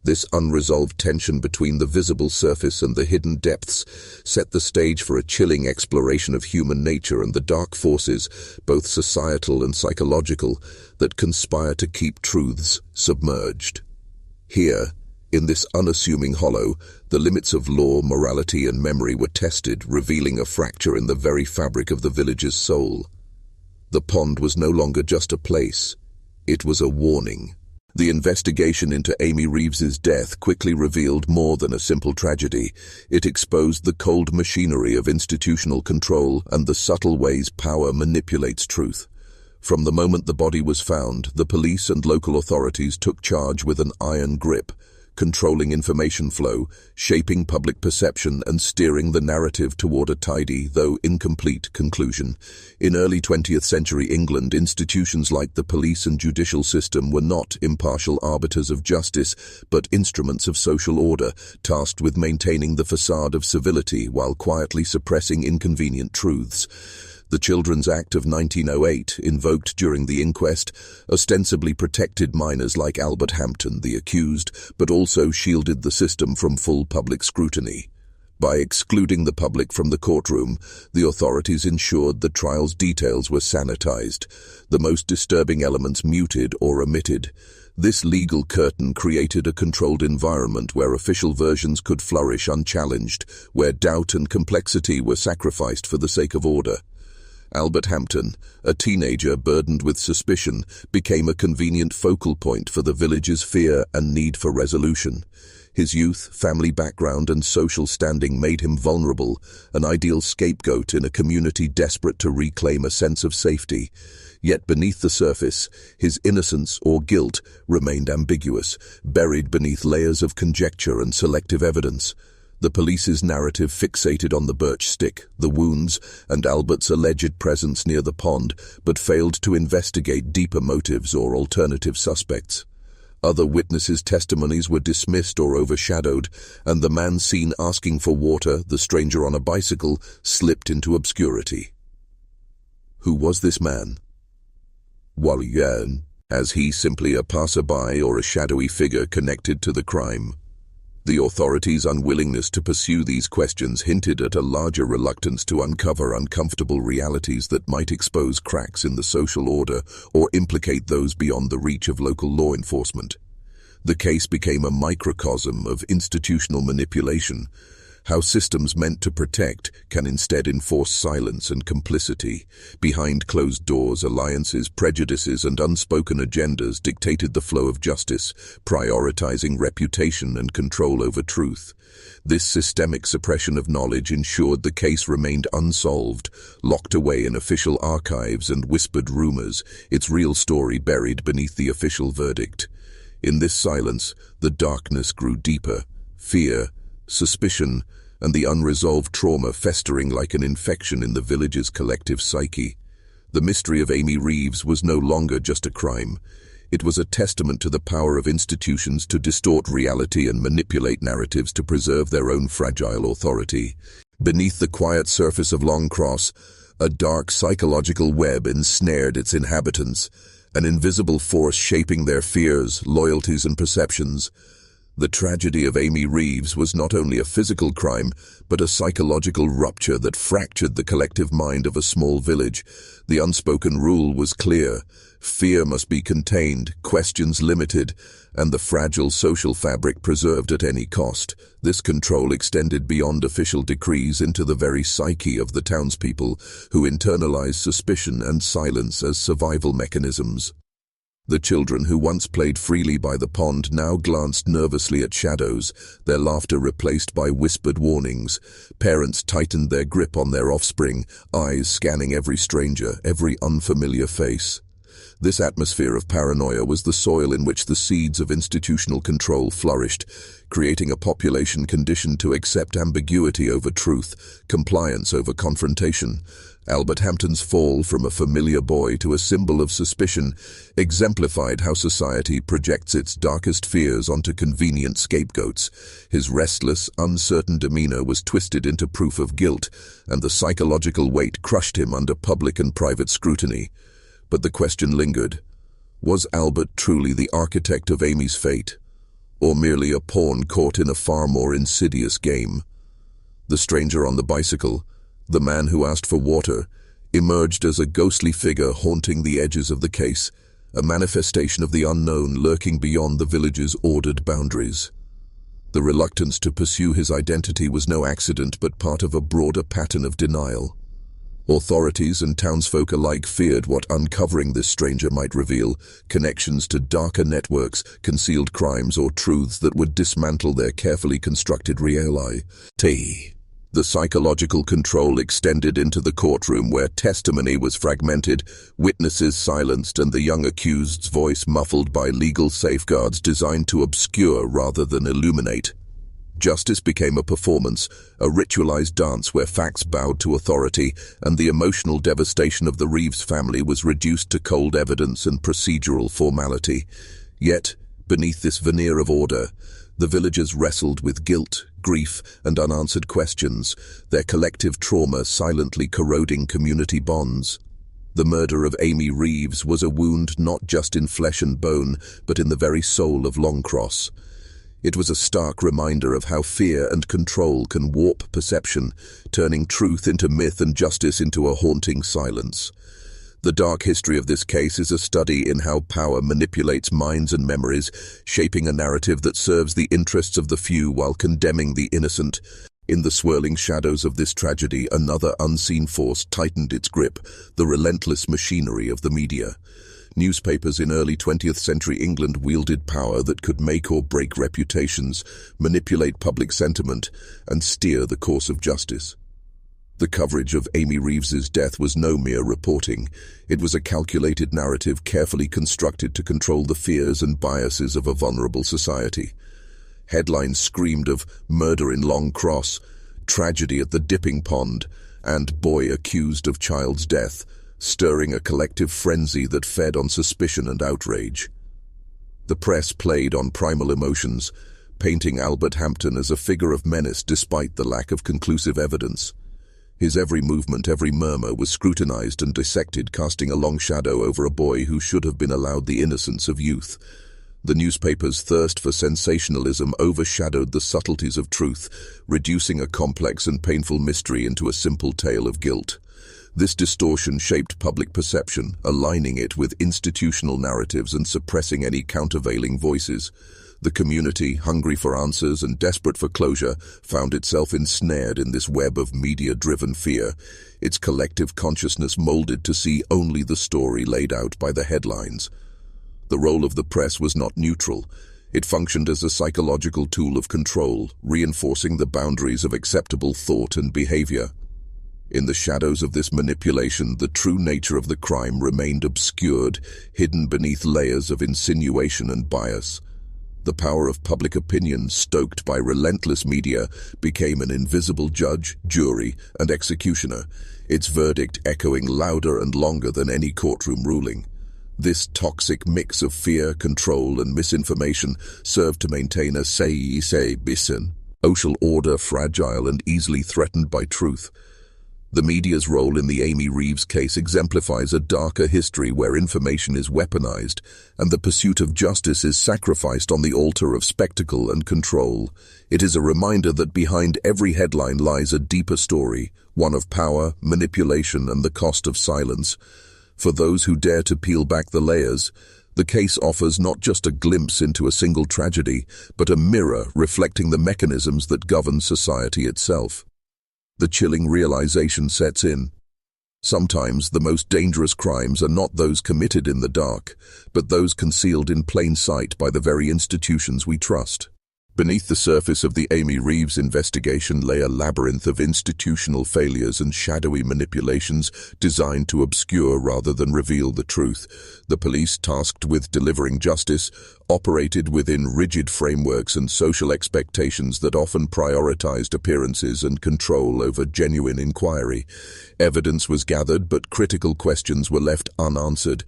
This unresolved tension between the visible surface and the hidden depths set the stage for a chilling exploration of human nature and the dark forces, both societal and psychological, that conspire to keep truths submerged. Here, in this unassuming hollow, the limits of law, morality, and memory were tested, revealing a fracture in the very fabric of the village's soul. The pond was no longer just a place. It was a warning. The investigation into Amy Reeves's death quickly revealed more than a simple tragedy. It exposed the cold machinery of institutional control and the subtle ways power manipulates truth. From the moment the body was found, the police and local authorities took charge with an iron grip, controlling information flow, shaping public perception, and steering the narrative toward a tidy, though incomplete, conclusion. In early 20th century England, institutions like the police and judicial system were not impartial arbiters of justice, but instruments of social order, tasked with maintaining the facade of civility while quietly suppressing inconvenient truths. The Children's Act of 1908, invoked during the inquest, ostensibly protected minors like Albert Hampton, the accused, but also shielded the system from full public scrutiny. By excluding the public from the courtroom, the authorities ensured the trial's details were sanitized, the most disturbing elements muted or omitted. This legal curtain created a controlled environment where official versions could flourish unchallenged, where doubt and complexity were sacrificed for the sake of order. Albert Hampton, a teenager burdened with suspicion, became a convenient focal point for the village's fear and need for resolution. His youth, family background, and social standing made him vulnerable, an ideal scapegoat in a community desperate to reclaim a sense of safety. Yet beneath the surface, his innocence or guilt remained ambiguous, buried beneath layers of conjecture and selective evidence. The police's narrative fixated on the birch stick, the wounds, and Albert's alleged presence near the pond, but failed to investigate deeper motives or alternative suspects. Other witnesses' testimonies were dismissed or overshadowed, and the man seen asking for water, the stranger on a bicycle, slipped into obscurity. Who was this man? Was he simply a passerby or a shadowy figure connected to the crime? The authorities' unwillingness to pursue these questions hinted at a larger reluctance to uncover uncomfortable realities that might expose cracks in the social order or implicate those beyond the reach of local law enforcement. The case became a microcosm of institutional manipulation, how systems meant to protect can instead enforce silence and complicity. Behind closed doors, alliances, prejudices, and unspoken agendas dictated the flow of justice, prioritizing reputation and control over truth. This systemic suppression of knowledge ensured the case remained unsolved, locked away in official archives and whispered rumors, its real story buried beneath the official verdict. In this silence, the darkness grew deeper, fear, suspicion, and the unresolved trauma festering like an infection in the village's collective psyche. The mystery of Amy Reeves was no longer just a crime. It was a testament to the power of institutions to distort reality and manipulate narratives to preserve their own fragile authority. Beneath the quiet surface of Long Cross, A dark psychological web ensnared its inhabitants, an invisible force shaping their fears, loyalties, and perceptions. The tragedy of Amy Reeves was not only a physical crime, but a psychological rupture that fractured the collective mind of a small village. The unspoken rule was clear: fear must be contained, questions limited, and the fragile social fabric preserved at any cost. This control extended beyond official decrees into the very psyche of the townspeople, who internalized suspicion and silence as survival mechanisms. The children who once played freely by the pond now glanced nervously at shadows, their laughter replaced by whispered warnings. Parents tightened their grip on their offspring, eyes scanning every stranger, every unfamiliar face. This atmosphere of paranoia was the soil in which the seeds of institutional control flourished, creating a population conditioned to accept ambiguity over truth, compliance over confrontation. Albert Hampton's fall from a familiar boy to a symbol of suspicion exemplified how society projects its darkest fears onto convenient scapegoats. His restless, uncertain demeanor was twisted into proof of guilt, and the psychological weight crushed him under public and private scrutiny. But the question lingered: was Albert truly the architect of Amy's fate, or merely a pawn caught in a far more insidious game? The stranger on the bicycle, the man who asked for water, emerged as a ghostly figure haunting the edges of the case, a manifestation of the unknown lurking beyond the village's ordered boundaries. The reluctance to pursue his identity was no accident, but part of a broader pattern of denial. Authorities and townsfolk alike feared what uncovering this stranger might reveal: connections to darker networks, concealed crimes, or truths that would dismantle their carefully constructed reality. The psychological control extended into the courtroom, where testimony was fragmented, witnesses silenced, and the young accused's voice muffled by legal safeguards designed to obscure rather than illuminate. Justice became a performance, a ritualized dance where facts bowed to authority, and the emotional devastation of the Reeves family was reduced to cold evidence and procedural formality. Yet, beneath this veneer of order, the villagers wrestled with guilt, grief, and unanswered questions, their collective trauma silently corroding community bonds. The murder of Amy Reeves was a wound not just in flesh and bone, but in the very soul of Longcross. It was a stark reminder of how fear and control can warp perception, turning truth into myth and justice into a haunting silence. The dark history of this case is a study in how power manipulates minds and memories, shaping a narrative that serves the interests of the few while condemning the innocent. In the swirling shadows of this tragedy, another unseen force tightened its grip: the relentless machinery of the media. Newspapers in early 20th century England wielded power that could make or break reputations, manipulate public sentiment, and steer the course of justice. The coverage of Amy Reeves's death was no mere reporting. It was a calculated narrative carefully constructed to control the fears and biases of a vulnerable society. Headlines screamed of "murder in Long Cross," "tragedy at the dipping pond," and "boy accused of child's death," stirring a collective frenzy that fed on suspicion and outrage. The press played on primal emotions, painting Albert Hampton as a figure of menace despite the lack of conclusive evidence. His every movement, every murmur was scrutinized and dissected, casting a long shadow over a boy who should have been allowed the innocence of youth. The newspaper's thirst for sensationalism overshadowed the subtleties of truth, reducing a complex and painful mystery into a simple tale of guilt. This distortion shaped public perception, aligning it with institutional narratives and suppressing any countervailing voices. The community, hungry for answers and desperate for closure, found itself ensnared in this web of media-driven fear, its collective consciousness molded to see only the story laid out by the headlines. The role of the press was not neutral. It functioned as a psychological tool of control, reinforcing the boundaries of acceptable thought and behavior. In the shadows of this manipulation, the true nature of the crime remained obscured, hidden beneath layers of insinuation and bias. The power of public opinion, stoked by relentless media, became an invisible judge, jury, and executioner, its verdict echoing louder and longer than any courtroom ruling. This toxic mix of fear, control, and misinformation served to maintain a social order fragile and easily threatened by truth. The media's role in the Amy Reeves case exemplifies a darker history where information is weaponized and the pursuit of justice is sacrificed on the altar of spectacle and control. It is a reminder that behind every headline lies a deeper story, one of power, manipulation, and the cost of silence. For those who dare to peel back the layers, the case offers not just a glimpse into a single tragedy, but a mirror reflecting the mechanisms that govern society itself. The chilling realization sets in. Sometimes the most dangerous crimes are not those committed in the dark, but those concealed in plain sight by the very institutions we trust. Beneath the surface of the Amy Reeves investigation lay a labyrinth of institutional failures and shadowy manipulations designed to obscure rather than reveal the truth. The police, tasked with delivering justice, operated within rigid frameworks and social expectations that often prioritized appearances and control over genuine inquiry. Evidence was gathered, but critical questions were left unanswered.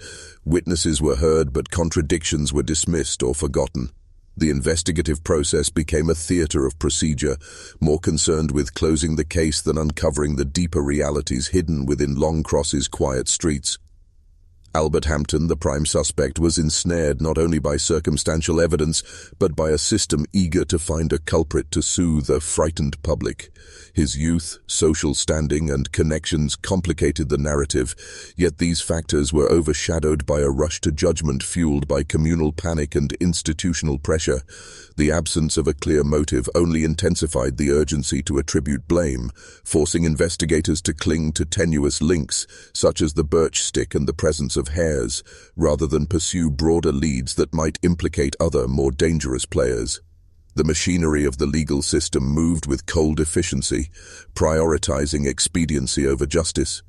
Witnesses were heard, but contradictions were dismissed or forgotten. The investigative process became a theater of procedure, more concerned with closing the case than uncovering the deeper realities hidden within Longcross's quiet streets. Albert Hampton, the prime suspect, was ensnared not only by circumstantial evidence, but by a system eager to find a culprit to soothe a frightened public. His youth, social standing, and connections complicated the narrative, yet these factors were overshadowed by a rush to judgment fueled by communal panic and institutional pressure. The absence of a clear motive only intensified the urgency to attribute blame, forcing investigators to cling to tenuous links, such as the birch stick and the presence of hairs, rather than pursue broader leads that might implicate other, more dangerous players. The machinery of the legal system moved with cold efficiency, prioritizing expediency over justice.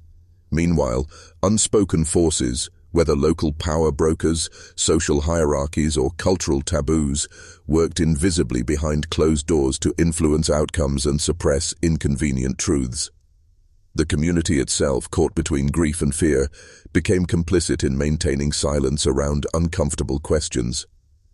Meanwhile, unspoken forces, whether local power brokers, social hierarchies, or cultural taboos, worked invisibly behind closed doors to influence outcomes and suppress inconvenient truths. The community itself, caught between grief and fear, became complicit in maintaining silence around uncomfortable questions.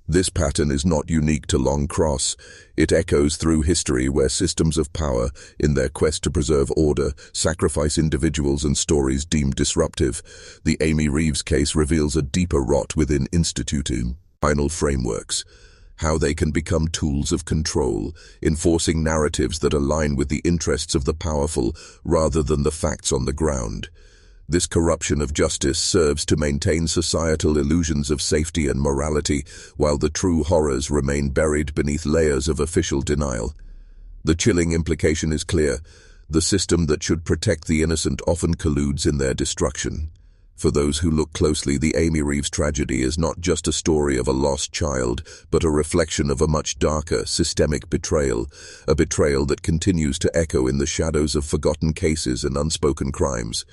This pattern is not unique to Long Cross. It echoes through history where systems of power, in their quest to preserve order, sacrifice individuals and stories deemed disruptive. The Amy Reeves case reveals a deeper rot within institutional frameworks, how they can become tools of control, enforcing narratives that align with the interests of the powerful rather than the facts on the ground. This corruption of justice serves to maintain societal illusions of safety and morality, while the true horrors remain buried beneath layers of official denial. The chilling implication is clear. The system that should protect the innocent often colludes in their destruction. For those who look closely, the Amy Reeves tragedy is not just a story of a lost child, but a reflection of a much darker, systemic betrayal, a betrayal that continues to echo in the shadows of forgotten cases and unspoken crimes.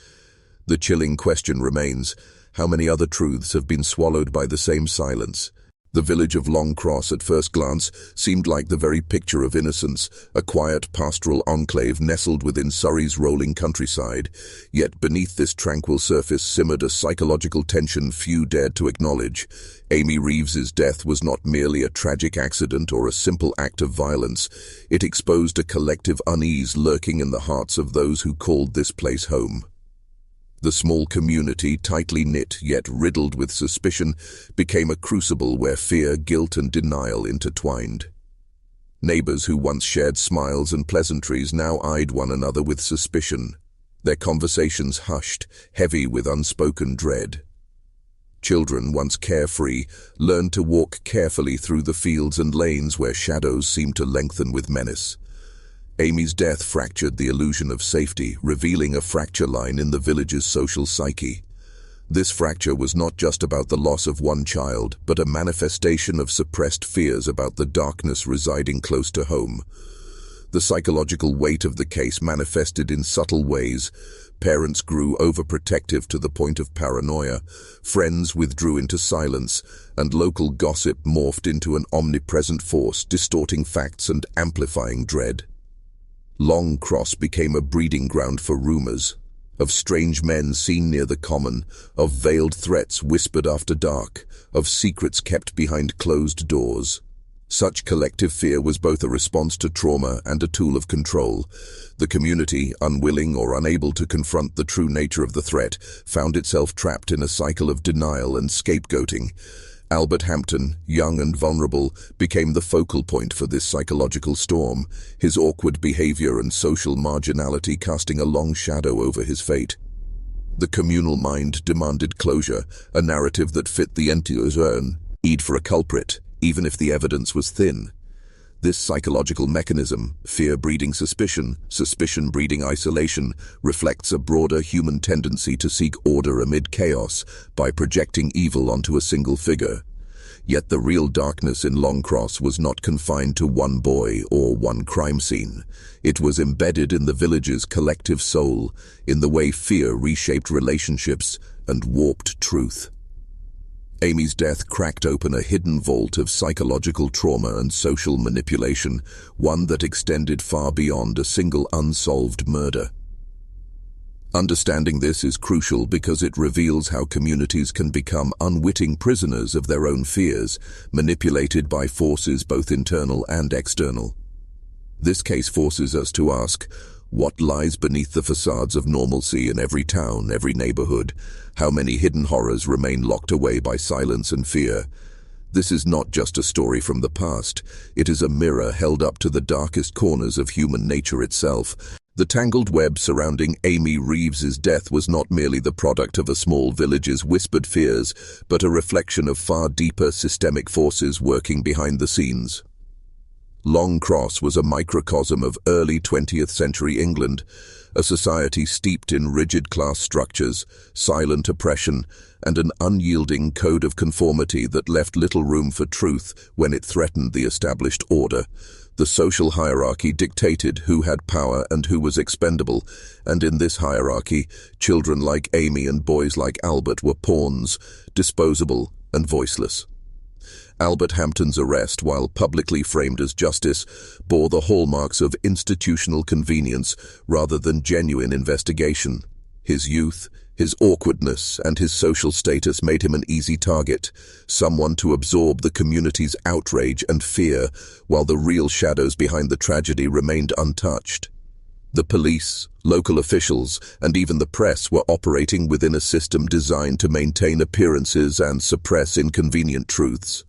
The chilling question remains, how many other truths have been swallowed by the same silence? The village of Long Cross at first glance seemed like the very picture of innocence, a quiet pastoral enclave nestled within Surrey's rolling countryside. Yet beneath this tranquil surface simmered a psychological tension few dared to acknowledge. Amy Reeves's death was not merely a tragic accident or a simple act of violence. It exposed a collective unease lurking in the hearts of those who called this place home. The small community, tightly knit yet riddled with suspicion, became a crucible where fear, guilt, and denial intertwined. Neighbors who once shared smiles and pleasantries now eyed one another with suspicion, their conversations hushed, heavy with unspoken dread. Children, once carefree, learned to walk carefully through the fields and lanes where shadows seemed to lengthen with menace. Amy's death fractured the illusion of safety, revealing a fracture line in the village's social psyche. This fracture was not just about the loss of one child, but a manifestation of suppressed fears about the darkness residing close to home. The psychological weight of the case manifested in subtle ways. Parents grew overprotective to the point of paranoia, friends withdrew into silence, and local gossip morphed into an omnipresent force, distorting facts and amplifying dread. Long Cross became a breeding ground for rumors, of strange men seen near the common, of veiled threats whispered after dark, of secrets kept behind closed doors. Such collective fear was both a response to trauma and a tool of control. The community, unwilling or unable to confront the true nature of the threat, found itself trapped in a cycle of denial and scapegoating. Albert Hampton, young and vulnerable, became the focal point for this psychological storm, his awkward behavior and social marginality casting a long shadow over his fate. The communal mind demanded closure, a narrative that fit the need for a culprit, even if the evidence was thin. This psychological mechanism, fear breeding suspicion, suspicion breeding isolation, reflects a broader human tendency to seek order amid chaos by projecting evil onto a single figure. Yet the real darkness in Longcross was not confined to one boy or one crime scene. It was embedded in the village's collective soul, in the way fear reshaped relationships and warped truth. Amy's death cracked open a hidden vault of psychological trauma and social manipulation, one that extended far beyond a single unsolved murder. Understanding this is crucial because it reveals how communities can become unwitting prisoners of their own fears, manipulated by forces both internal and external. This case forces us to ask, what lies beneath the facades of normalcy in every town, every neighborhood? How many hidden horrors remain locked away by silence and fear? This is not just a story from the past. It is a mirror held up to the darkest corners of human nature itself. The tangled web surrounding Amy Reeves's death was not merely the product of a small village's whispered fears, but a reflection of far deeper systemic forces working behind the scenes. Longcross was a microcosm of early 20th century England, a society steeped in rigid class structures, silent oppression, and an unyielding code of conformity that left little room for truth when it threatened the established order. The social hierarchy dictated who had power and who was expendable, and in this hierarchy, children like Amy and boys like Albert were pawns, disposable and voiceless. Albert Hampton's arrest, while publicly framed as justice, bore the hallmarks of institutional convenience rather than genuine investigation. His youth, his awkwardness, and his social status made him an easy target, someone to absorb the community's outrage and fear, while the real shadows behind the tragedy remained untouched. The police, local officials, and even the press were operating within a system designed to maintain appearances and suppress inconvenient truths.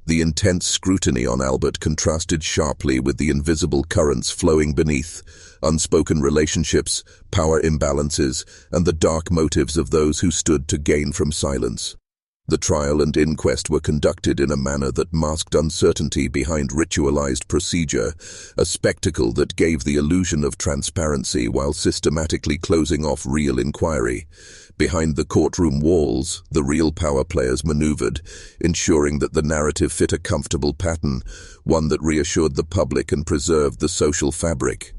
The intense scrutiny on Albert contrasted sharply with the invisible currents flowing beneath, unspoken relationships, power imbalances, and the dark motives of those who stood to gain from silence. The trial and inquest were conducted in a manner that masked uncertainty behind ritualized procedure, a spectacle that gave the illusion of transparency while systematically closing off real inquiry. Behind the courtroom walls, the real power players maneuvered, ensuring that the narrative fit a comfortable pattern, one that reassured the public and preserved the social fabric.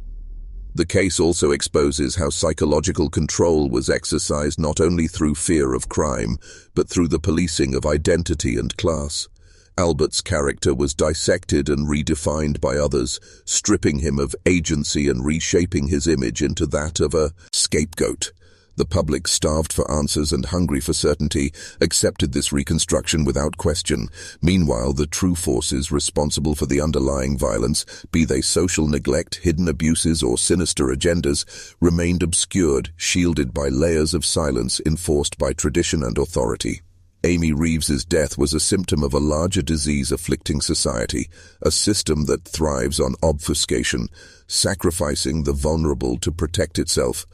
The case also exposes how psychological control was exercised not only through fear of crime, but through the policing of identity and class. Albert's character was dissected and redefined by others, stripping him of agency and reshaping his image into that of a scapegoat. The public, starved for answers and hungry for certainty, accepted this reconstruction without question. Meanwhile, the true forces responsible for the underlying violence, be they social neglect, hidden abuses, or sinister agendas, remained obscured, shielded by layers of silence enforced by tradition and authority. Amy Reeves's death was a symptom of a larger disease afflicting society, a system that thrives on obfuscation, sacrificing the vulnerable to protect itself.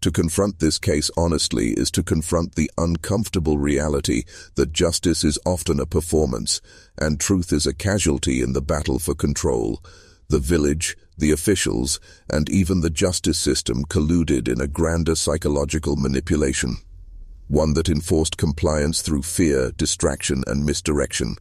To confront this case honestly is to confront the uncomfortable reality that justice is often a performance, and truth is a casualty in the battle for control. The village, the officials, and even the justice system colluded in a grander psychological manipulation, one that enforced compliance through fear, distraction, and misdirection.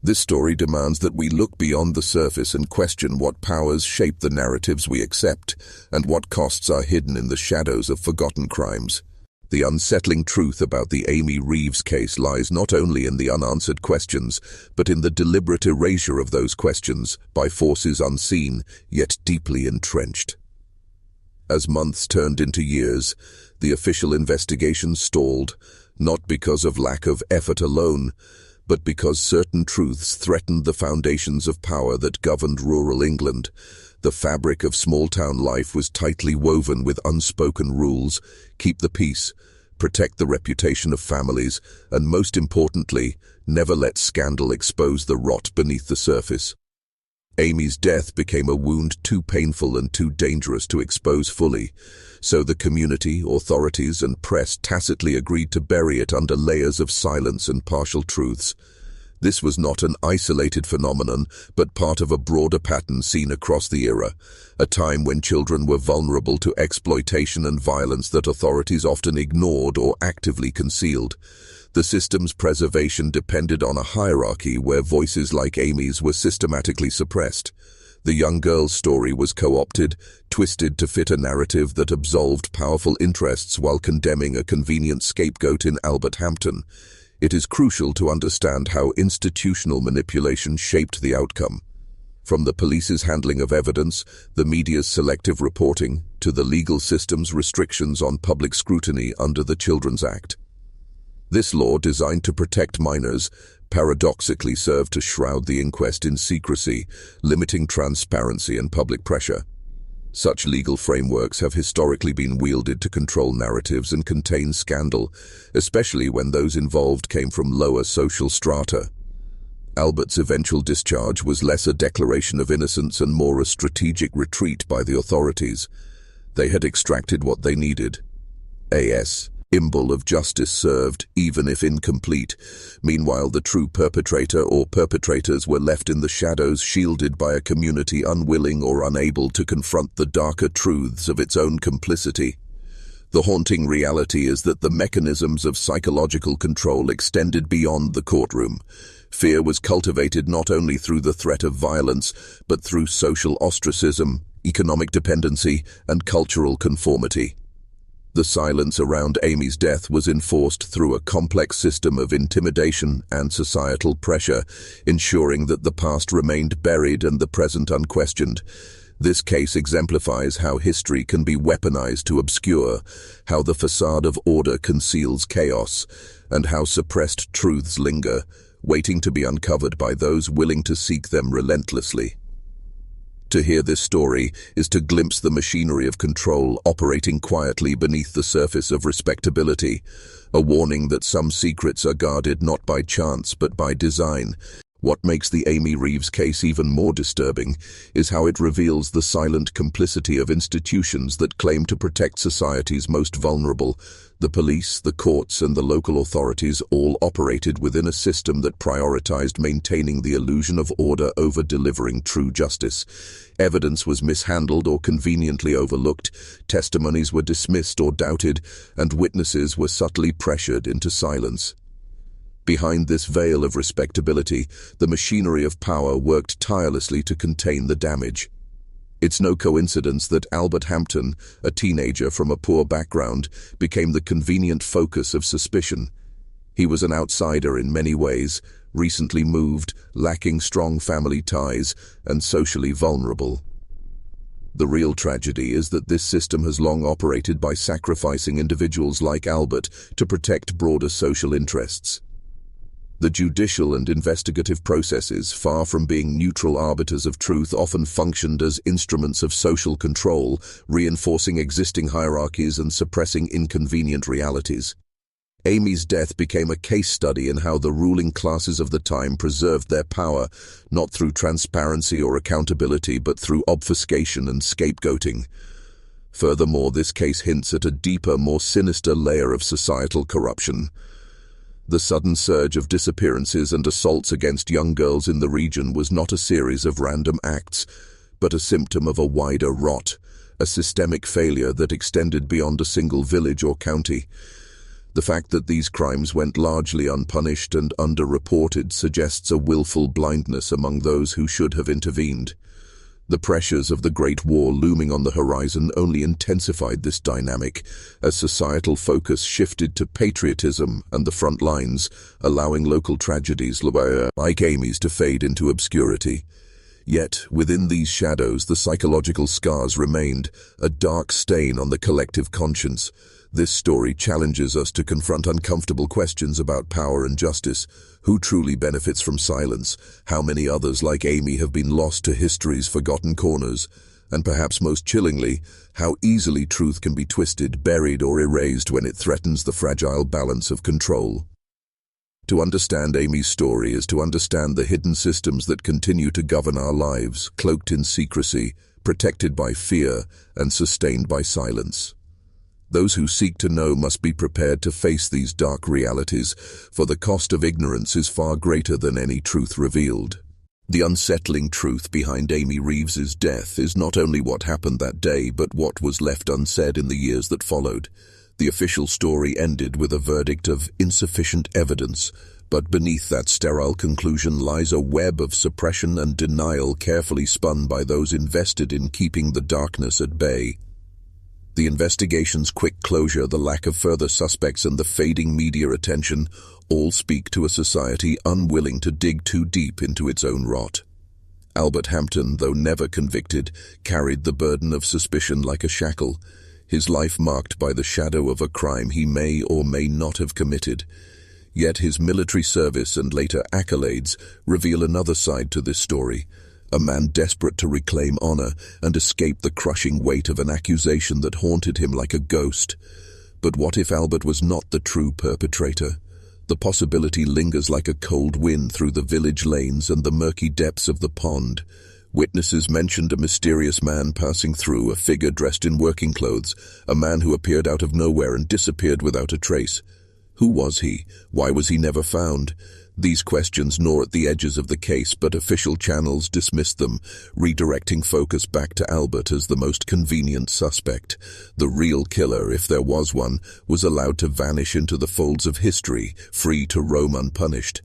This story demands that we look beyond the surface and question what powers shape the narratives we accept, and what costs are hidden in the shadows of forgotten crimes. The unsettling truth about the Amy Reeves case lies not only in the unanswered questions, but in the deliberate erasure of those questions by forces unseen, yet deeply entrenched. As months turned into years, the official investigation stalled, not because of lack of effort alone, but because certain truths threatened the foundations of power that governed rural England. The fabric of small-town life was tightly woven with unspoken rules: keep the peace, protect the reputation of families, and most importantly, never let scandal expose the rot beneath the surface. Amy's death became a wound too painful and too dangerous to expose fully, so the community, authorities, and press tacitly agreed to bury it under layers of silence and partial truths. This was not an isolated phenomenon, but part of a broader pattern seen across the era, a time when children were vulnerable to exploitation and violence that authorities often ignored or actively concealed. The system's preservation depended on a hierarchy where voices like Amy's were systematically suppressed. The young girl's story was co-opted, twisted to fit a narrative that absolved powerful interests while condemning a convenient scapegoat in Albert Hampton. It is crucial to understand how institutional manipulation shaped the outcome. From the police's handling of evidence, the media's selective reporting, to the legal system's restrictions on public scrutiny under the Children's Act. This law, designed to protect minors, paradoxically served to shroud the inquest in secrecy, limiting transparency and public pressure. Such legal frameworks have historically been wielded to control narratives and contain scandal, especially when those involved came from lower social strata. Albert's eventual discharge was less a declaration of innocence and more a strategic retreat by the authorities. They had extracted what they needed. A.S. Symbol of justice served, even if incomplete. Meanwhile, the true perpetrator or perpetrators were left in the shadows, shielded by a community unwilling or unable to confront the darker truths of its own complicity. The haunting reality is that the mechanisms of psychological control extended beyond the courtroom. Fear was cultivated not only through the threat of violence, but through social ostracism, economic dependency, and cultural conformity. The silence around Amy's death was enforced through a complex system of intimidation and societal pressure, ensuring that the past remained buried and the present unquestioned. This case exemplifies how history can be weaponized to obscure, how the facade of order conceals chaos, and how suppressed truths linger, waiting to be uncovered by those willing to seek them relentlessly. To hear this story is to glimpse the machinery of control operating quietly beneath the surface of respectability, a warning that some secrets are guarded not by chance but by design. What makes the Amy Reeves case even more disturbing is how it reveals the silent complicity of institutions that claim to protect society's most vulnerable. The police, the courts, and the local authorities all operated within a system that prioritized maintaining the illusion of order over delivering true justice. Evidence was mishandled or conveniently overlooked, testimonies were dismissed or doubted, and witnesses were subtly pressured into silence. Behind this veil of respectability, the machinery of power worked tirelessly to contain the damage. It's no coincidence that Albert Hampton, a teenager from a poor background, became the convenient focus of suspicion. He was an outsider in many ways, recently moved, lacking strong family ties, and socially vulnerable. The real tragedy is that this system has long operated by sacrificing individuals like Albert to protect broader social interests. The judicial and investigative processes, far from being neutral arbiters of truth, often functioned as instruments of social control, reinforcing existing hierarchies and suppressing inconvenient realities. Amy's death became a case study in how the ruling classes of the time preserved their power, not through transparency or accountability, but through obfuscation and scapegoating. Furthermore, this case hints at a deeper, more sinister layer of societal corruption. The sudden surge of disappearances and assaults against young girls in the region was not a series of random acts, but a symptom of a wider rot, a systemic failure that extended beyond a single village or county. The fact that these crimes went largely unpunished and underreported suggests a willful blindness among those who should have intervened. The pressures of the Great War looming on the horizon only intensified this dynamic, as societal focus shifted to patriotism and the front lines, allowing local tragedies like Amy's to fade into obscurity. Yet, within these shadows, the psychological scars remained, a dark stain on the collective conscience. This story challenges us to confront uncomfortable questions about power and justice. Who truly benefits from silence? How many others like Amy have been lost to history's forgotten corners? And perhaps most chillingly, how easily truth can be twisted, buried, or erased when it threatens the fragile balance of control. To understand Amy's story is to understand the hidden systems that continue to govern our lives, cloaked in secrecy, protected by fear, and sustained by silence. Those who seek to know must be prepared to face these dark realities, for the cost of ignorance is far greater than any truth revealed. The unsettling truth behind Amy Reeves's death is not only what happened that day, but what was left unsaid in the years that followed. The official story ended with a verdict of insufficient evidence, but beneath that sterile conclusion lies a web of suppression and denial carefully spun by those invested in keeping the darkness at bay. The investigation's quick closure, the lack of further suspects, and the fading media attention all speak to a society unwilling to dig too deep into its own rot. Albert Hampton, though never convicted, carried the burden of suspicion like a shackle, his life marked by the shadow of a crime he may or may not have committed. Yet his military service and later accolades reveal another side to this story. A man desperate to reclaim honor and escape the crushing weight of an accusation that haunted him like a ghost. But what if Albert was not the true perpetrator? The possibility lingers like a cold wind through the village lanes and the murky depths of the pond. Witnesses mentioned a mysterious man passing through, a figure dressed in working clothes, a man who appeared out of nowhere and disappeared without a trace. Who was he? Why was he never found? These questions gnaw at the edges of the case, but official channels dismissed them, redirecting focus back to Albert as the most convenient suspect. The real killer, if there was one, was allowed to vanish into the folds of history, free to roam unpunished.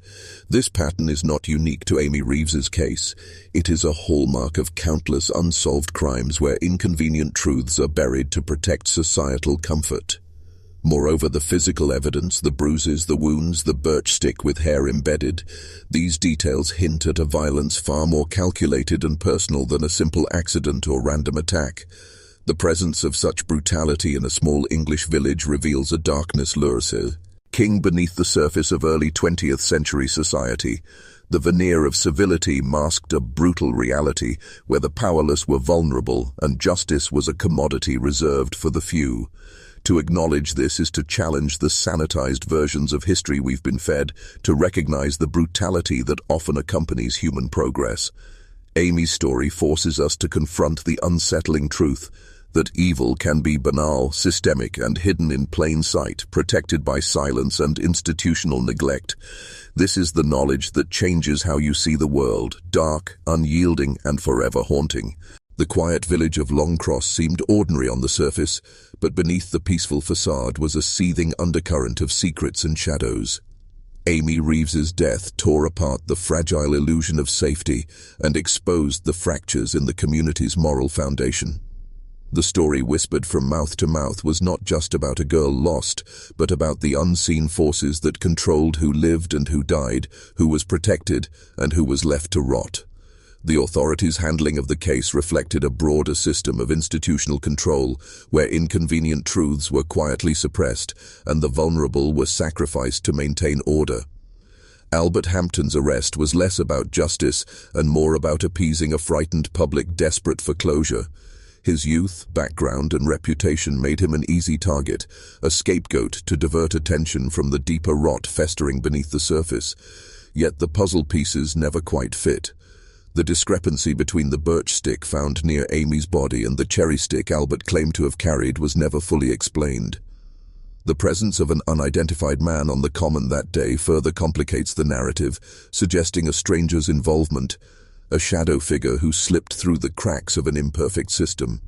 This pattern is not unique to Amy Reeves's case. It is a hallmark of countless unsolved crimes where inconvenient truths are buried to protect societal comfort. Moreover, the physical evidence, the bruises, the wounds, the birch stick with hair embedded, these details hint at a violence far more calculated and personal than a simple accident or random attack. The presence of such brutality in a small English village reveals a darkness lurking beneath the surface of early 20th century society. The veneer of civility masked a brutal reality where the powerless were vulnerable and justice was a commodity reserved for the few. To acknowledge this is to challenge the sanitized versions of history we've been fed, to recognize the brutality that often accompanies human progress. Amy's story forces us to confront the unsettling truth that evil can be banal, systemic, and hidden in plain sight, protected by silence and institutional neglect. This is the knowledge that changes how you see the world, dark, unyielding, and forever haunting. The quiet village of Longcross seemed ordinary on the surface, but beneath the peaceful facade was a seething undercurrent of secrets and shadows. Amy Reeves's death tore apart the fragile illusion of safety and exposed the fractures in the community's moral foundation. The story whispered from mouth to mouth was not just about a girl lost, but about the unseen forces that controlled who lived and who died, who was protected and who was left to rot. The authorities' handling of the case reflected a broader system of institutional control, where inconvenient truths were quietly suppressed and the vulnerable were sacrificed to maintain order. Albert Hampton's arrest was less about justice and more about appeasing a frightened public desperate for closure. His youth, background, and reputation made him an easy target, a scapegoat to divert attention from the deeper rot festering beneath the surface. Yet the puzzle pieces never quite fit. The discrepancy between the birch stick found near Amy's body and the cherry stick Albert claimed to have carried was never fully explained. The presence of an unidentified man on the common that day further complicates the narrative, suggesting a stranger's involvement, a shadow figure who slipped through the cracks of an imperfect system.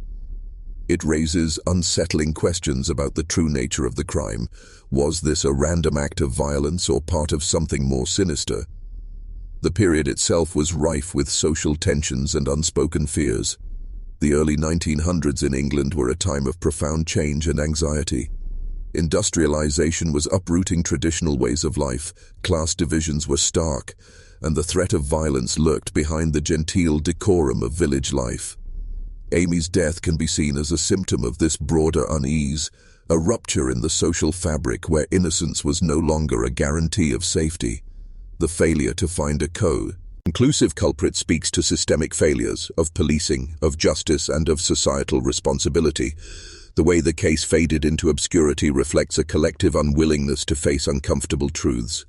It raises unsettling questions about the true nature of the crime. Was this a random act of violence or part of something more sinister? The period itself was rife with social tensions and unspoken fears. The early 1900s in England were a time of profound change and anxiety. Industrialization was uprooting traditional ways of life, class divisions were stark, and the threat of violence lurked behind the genteel decorum of village life. Amy's death can be seen as a symptom of this broader unease, A rupture in the social fabric where innocence was no longer a guarantee of safety. The failure to find a conclusive culprit speaks to systemic failures of policing, of justice, and of societal responsibility. The way the case faded into obscurity reflects a collective unwillingness to face uncomfortable truths.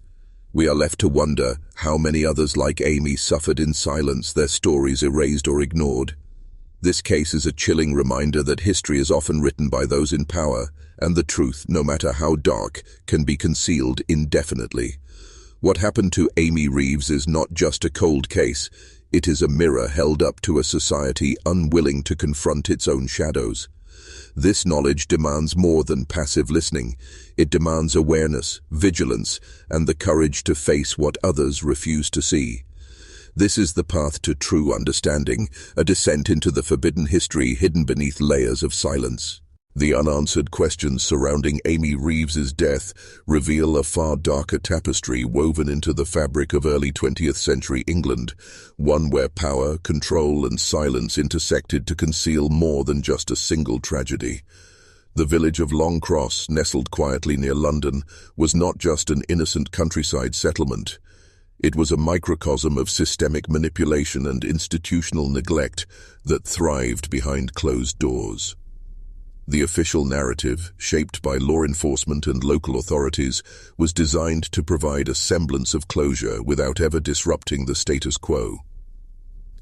We are left to wonder how many others like Amy suffered in silence, their stories erased or ignored. This case is a chilling reminder that history is often written by those in power, and the truth, no matter how dark, can be concealed indefinitely. What happened to Amy Reeves is not just a cold case, it is a mirror held up to a society unwilling to confront its own shadows. This knowledge demands more than passive listening. It demands awareness, vigilance, and the courage to face what others refuse to see. This is the path to true understanding, a descent into the forbidden history hidden beneath layers of silence. The unanswered questions surrounding Amy Reeves's death reveal a far darker tapestry woven into the fabric of early 20th century England, one where power, control, and silence intersected to conceal more than just a single tragedy. The village of Long Cross, nestled quietly near London, was not just an innocent countryside settlement. It was a microcosm of systemic manipulation and institutional neglect that thrived behind closed doors. The official narrative, shaped by law enforcement and local authorities, was designed to provide a semblance of closure without ever disrupting the status quo.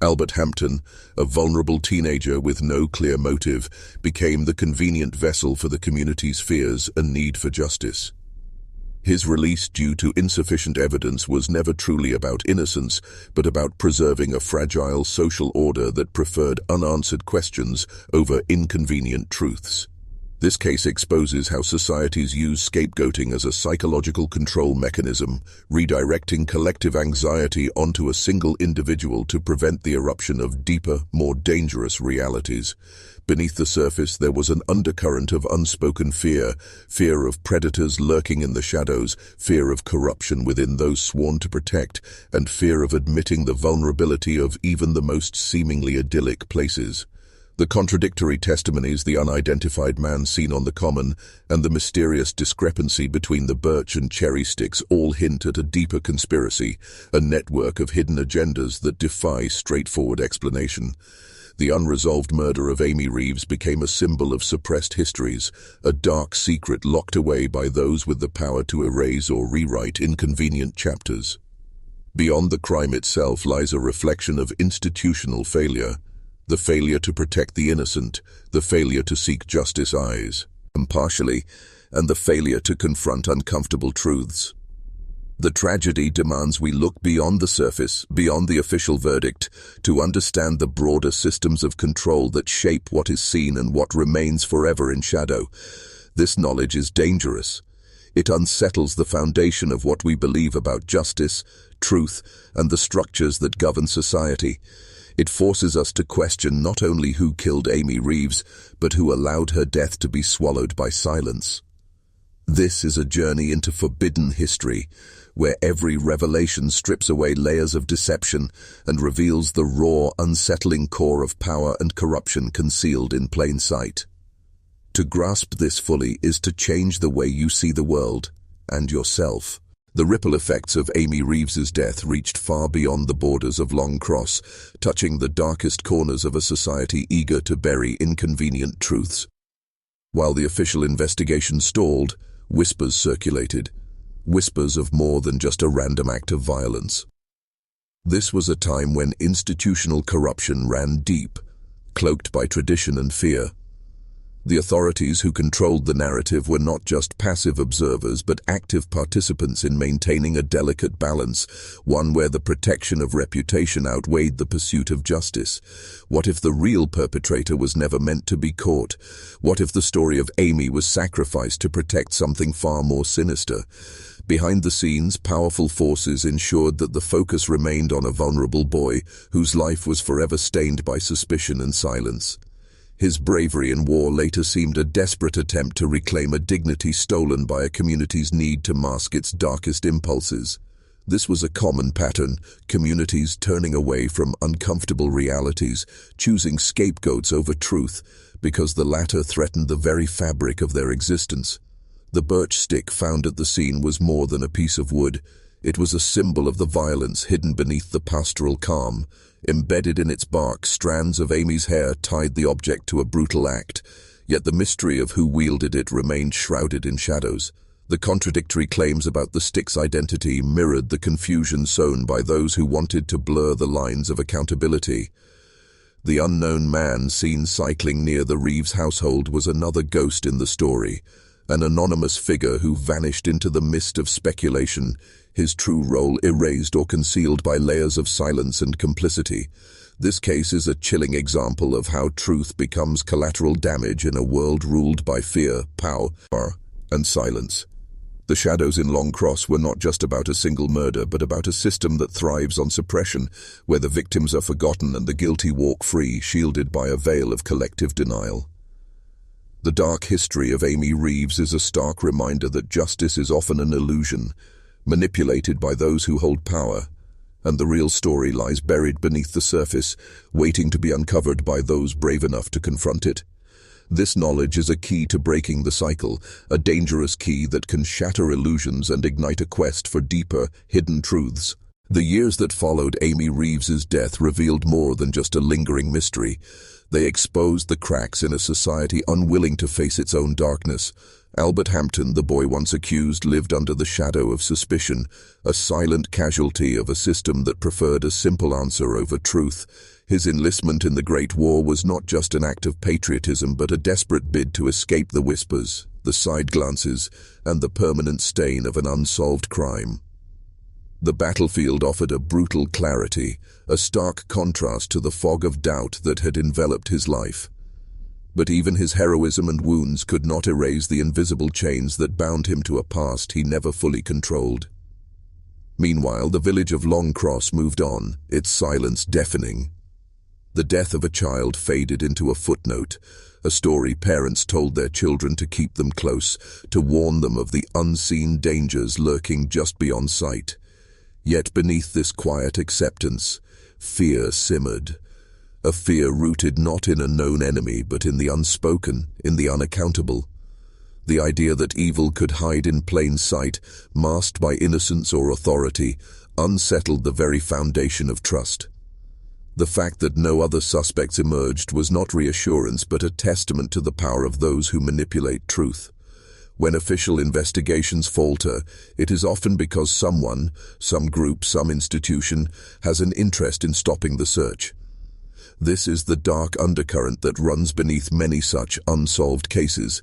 Albert Hampton, a vulnerable teenager with no clear motive, became the convenient vessel for the community's fears and need for justice. His release due to insufficient evidence was never truly about innocence, but about preserving a fragile social order that preferred unanswered questions over inconvenient truths. This case exposes how societies use scapegoating as a psychological control mechanism, redirecting collective anxiety onto a single individual to prevent the eruption of deeper, more dangerous realities. Beneath the surface, there was an undercurrent of unspoken fear, fear of predators lurking in the shadows, fear of corruption within those sworn to protect, and fear of admitting the vulnerability of even the most seemingly idyllic places. The contradictory testimonies, the unidentified man seen on the common, and the mysterious discrepancy between the birch and cherry sticks all hint at a deeper conspiracy, a network of hidden agendas that defy straightforward explanation. The unresolved murder of Amy Reeves became a symbol of suppressed histories, a dark secret locked away by those with the power to erase or rewrite inconvenient chapters. Beyond the crime itself lies a reflection of institutional failure. The failure to protect the innocent, the failure to seek justice impartially, and the failure to confront uncomfortable truths. The tragedy demands we look beyond the surface, beyond the official verdict, to understand the broader systems of control that shape what is seen and what remains forever in shadow. This knowledge is dangerous. It unsettles the foundation of what we believe about justice, truth, and the structures that govern society. It forces us to question not only who killed Amy Reeves, but who allowed her death to be swallowed by silence. This is a journey into forbidden history, where every revelation strips away layers of deception and reveals the raw, unsettling core of power and corruption concealed in plain sight. To grasp this fully is to change the way you see the world and yourself. The ripple effects of Amy Reeves's death reached far beyond the borders of Long Cross, touching the darkest corners of a society eager to bury inconvenient truths. While the official investigation stalled, whispers circulated, whispers of more than just a random act of violence. This was a time when institutional corruption ran deep, cloaked by tradition and fear. The authorities who controlled the narrative were not just passive observers but active participants in maintaining a delicate balance, one where the protection of reputation outweighed the pursuit of justice. What if the real perpetrator was never meant to be caught? What if the story of Amy was sacrificed to protect something far more sinister? Behind the scenes, powerful forces ensured that the focus remained on a vulnerable boy whose life was forever stained by suspicion and silence. His bravery in war later seemed a desperate attempt to reclaim a dignity stolen by a community's need to mask its darkest impulses. This was a common pattern, communities turning away from uncomfortable realities, choosing scapegoats over truth, because the latter threatened the very fabric of their existence. The birch stick found at the scene was more than a piece of wood. It was a symbol of the violence hidden beneath the pastoral calm. Embedded in its bark, strands of Amy's hair tied the object to a brutal act, yet the mystery of who wielded it remained shrouded in shadows. The contradictory claims about the stick's identity mirrored the confusion sown by those who wanted to blur the lines of accountability. The unknown man seen cycling near the Reeves household was another ghost in the story, an anonymous figure who vanished into the mist of speculation, his true role erased or concealed by layers of silence and complicity. This case is a chilling example of how truth becomes collateral damage in a world ruled by fear, power, and silence. The shadows in Long Cross were not just about a single murder, but about a system that thrives on suppression, where the victims are forgotten and the guilty walk free, shielded by a veil of collective denial. The dark history of Amy Reeves is a stark reminder that justice is often an illusion, manipulated by those who hold power, and the real story lies buried beneath the surface, waiting to be uncovered by those brave enough to confront it. This knowledge is a key to breaking the cycle, a dangerous key that can shatter illusions and ignite a quest for deeper, hidden truths. The years that followed Amy Reeves's death revealed more than just a lingering mystery. They exposed the cracks in a society unwilling to face its own darkness. Albert Hampton, the boy once accused, lived under the shadow of suspicion, a silent casualty of a system that preferred a simple answer over truth. His enlistment in the Great War was not just an act of patriotism, but a desperate bid to escape the whispers, the side glances, and the permanent stain of an unsolved crime. The battlefield offered a brutal clarity, a stark contrast to the fog of doubt that had enveloped his life. But even his heroism and wounds could not erase the invisible chains that bound him to a past he never fully controlled. Meanwhile, the village of Long Cross moved on, its silence deafening. The death of a child faded into a footnote, a story parents told their children to keep them close, to warn them of the unseen dangers lurking just beyond sight. Yet beneath this quiet acceptance, fear simmered. A fear rooted not in a known enemy, but in the unspoken, in the unaccountable. The idea that evil could hide in plain sight, masked by innocence or authority, unsettled the very foundation of trust. The fact that no other suspects emerged was not reassurance, but a testament to the power of those who manipulate truth. When official investigations falter, it is often because someone, some group, some institution, has an interest in stopping the search. This is the dark undercurrent that runs beneath many such unsolved cases.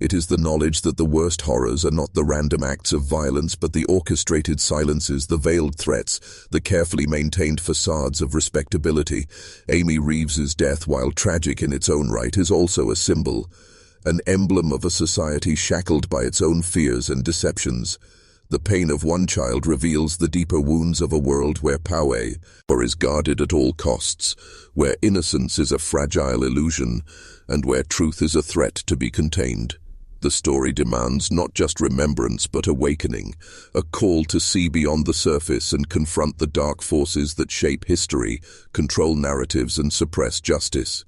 It is the knowledge that the worst horrors are not the random acts of violence, but the orchestrated silences, the veiled threats, the carefully maintained facades of respectability. Amy Reeves's death, while tragic in its own right, is also a symbol, an emblem of a society shackled by its own fears and deceptions. The pain of one child reveals the deeper wounds of a world where power is guarded at all costs, where innocence is a fragile illusion, and where truth is a threat to be contained. The story demands not just remembrance but awakening, a call to see beyond the surface and confront the dark forces that shape history, control narratives, and suppress justice.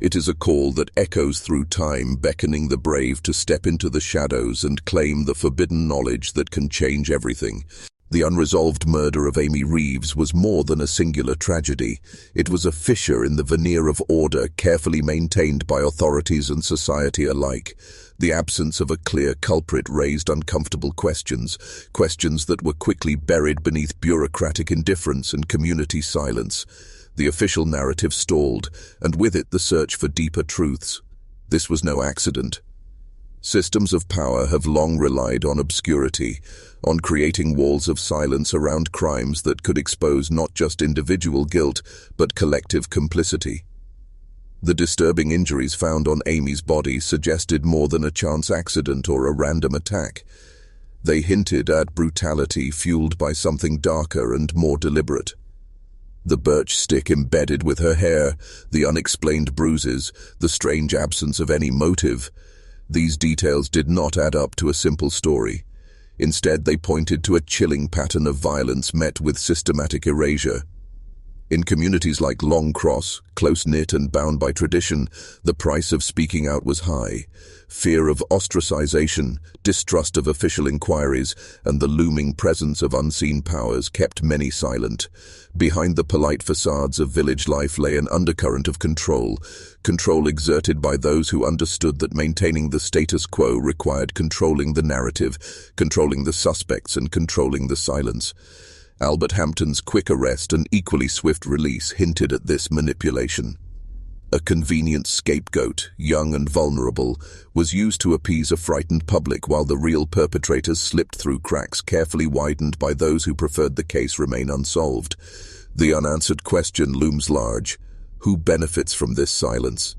It is a call that echoes through time, beckoning the brave to step into the shadows and claim the forbidden knowledge that can change everything. The unresolved murder of Amy Reeves was more than a singular tragedy. It was a fissure in the veneer of order carefully maintained by authorities and society alike. The absence of a clear culprit raised uncomfortable questions that were quickly buried beneath bureaucratic indifference and community silence. The official narrative stalled, and with it the search for deeper truths. This was no accident. Systems of power have long relied on obscurity, on creating walls of silence around crimes that could expose not just individual guilt, but collective complicity. The disturbing injuries found on Amy's body suggested more than a chance accident or a random attack. They hinted at brutality fueled by something darker and more deliberate. The birch stick embedded with her hair, the unexplained bruises, the strange absence of any motive. These details did not add up to a simple story. Instead, they pointed to a chilling pattern of violence met with systematic erasure. In communities like Long Cross, close-knit and bound by tradition, the price of speaking out was high. Fear of ostracization, distrust of official inquiries, and the looming presence of unseen powers kept many silent. Behind the polite facades of village life lay an undercurrent of control exerted by those who understood that maintaining the status quo required controlling the narrative, controlling the suspects, and controlling the silence. Albert Hampton's quick arrest and equally swift release hinted at this manipulation. A convenient scapegoat, young and vulnerable, was used to appease a frightened public while the real perpetrators slipped through cracks carefully widened by those who preferred the case remain unsolved. The unanswered question looms large. Who benefits from this silence?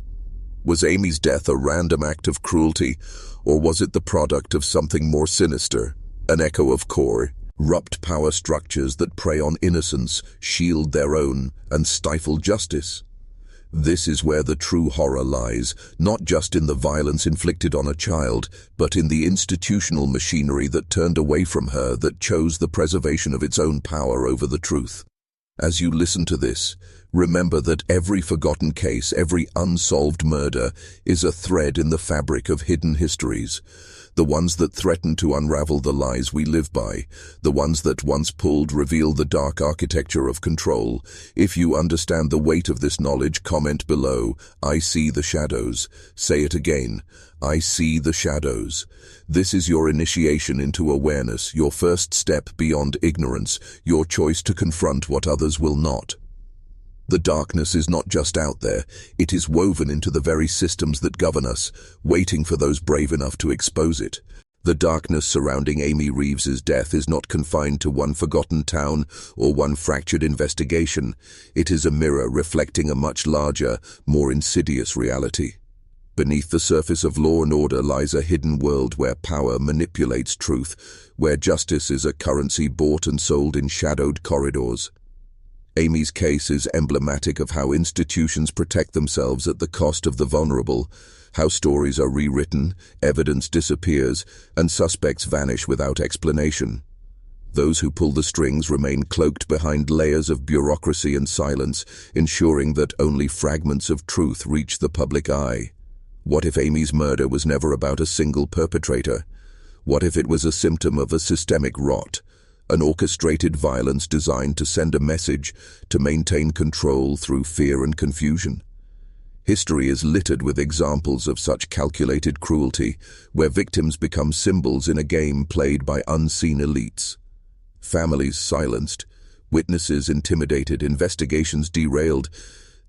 Was Amy's death a random act of cruelty, or was it the product of something more sinister, an echo of corrupt power structures that prey on innocence, shield their own, and stifle justice? This is where the true horror lies, not just in the violence inflicted on a child, but in the institutional machinery that turned away from her, that chose the preservation of its own power over the truth. As you listen to this, remember that every forgotten case, every unsolved murder, is a thread in the fabric of hidden histories. The ones that threaten to unravel the lies we live by, the ones that once pulled reveal the dark architecture of control. If you understand the weight of this knowledge, comment below, "I see the shadows." Say it again, "I see the shadows." This is your initiation into awareness, your first step beyond ignorance, your choice to confront what others will not. The darkness is not just out there, it is woven into the very systems that govern us, waiting for those brave enough to expose it. The darkness surrounding Amy Reeves's death is not confined to one forgotten town or one fractured investigation. It is a mirror reflecting a much larger, more insidious reality. Beneath the surface of law and order lies a hidden world where power manipulates truth, where justice is a currency bought and sold in shadowed corridors. Amy's case is emblematic of how institutions protect themselves at the cost of the vulnerable, how stories are rewritten, evidence disappears, and suspects vanish without explanation. Those who pull the strings remain cloaked behind layers of bureaucracy and silence, ensuring that only fragments of truth reach the public eye. What if Amy's murder was never about a single perpetrator? What if it was a symptom of a systemic rot? An orchestrated violence designed to send a message, to maintain control through fear and confusion. History is littered with examples of such calculated cruelty, where victims become symbols in a game played by unseen elites. Families silenced, witnesses intimidated, investigations derailed.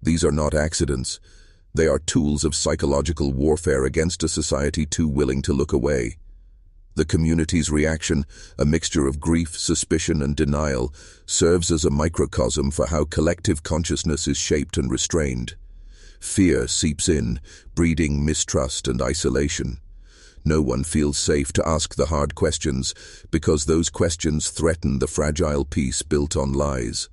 These are not accidents. They are tools of psychological warfare against a society too willing to look away. The community's reaction, a mixture of grief, suspicion, and denial, serves as a microcosm for how collective consciousness is shaped and restrained. Fear seeps in, breeding mistrust and isolation. No one feels safe to ask the hard questions, because those questions threaten the fragile peace built on lies.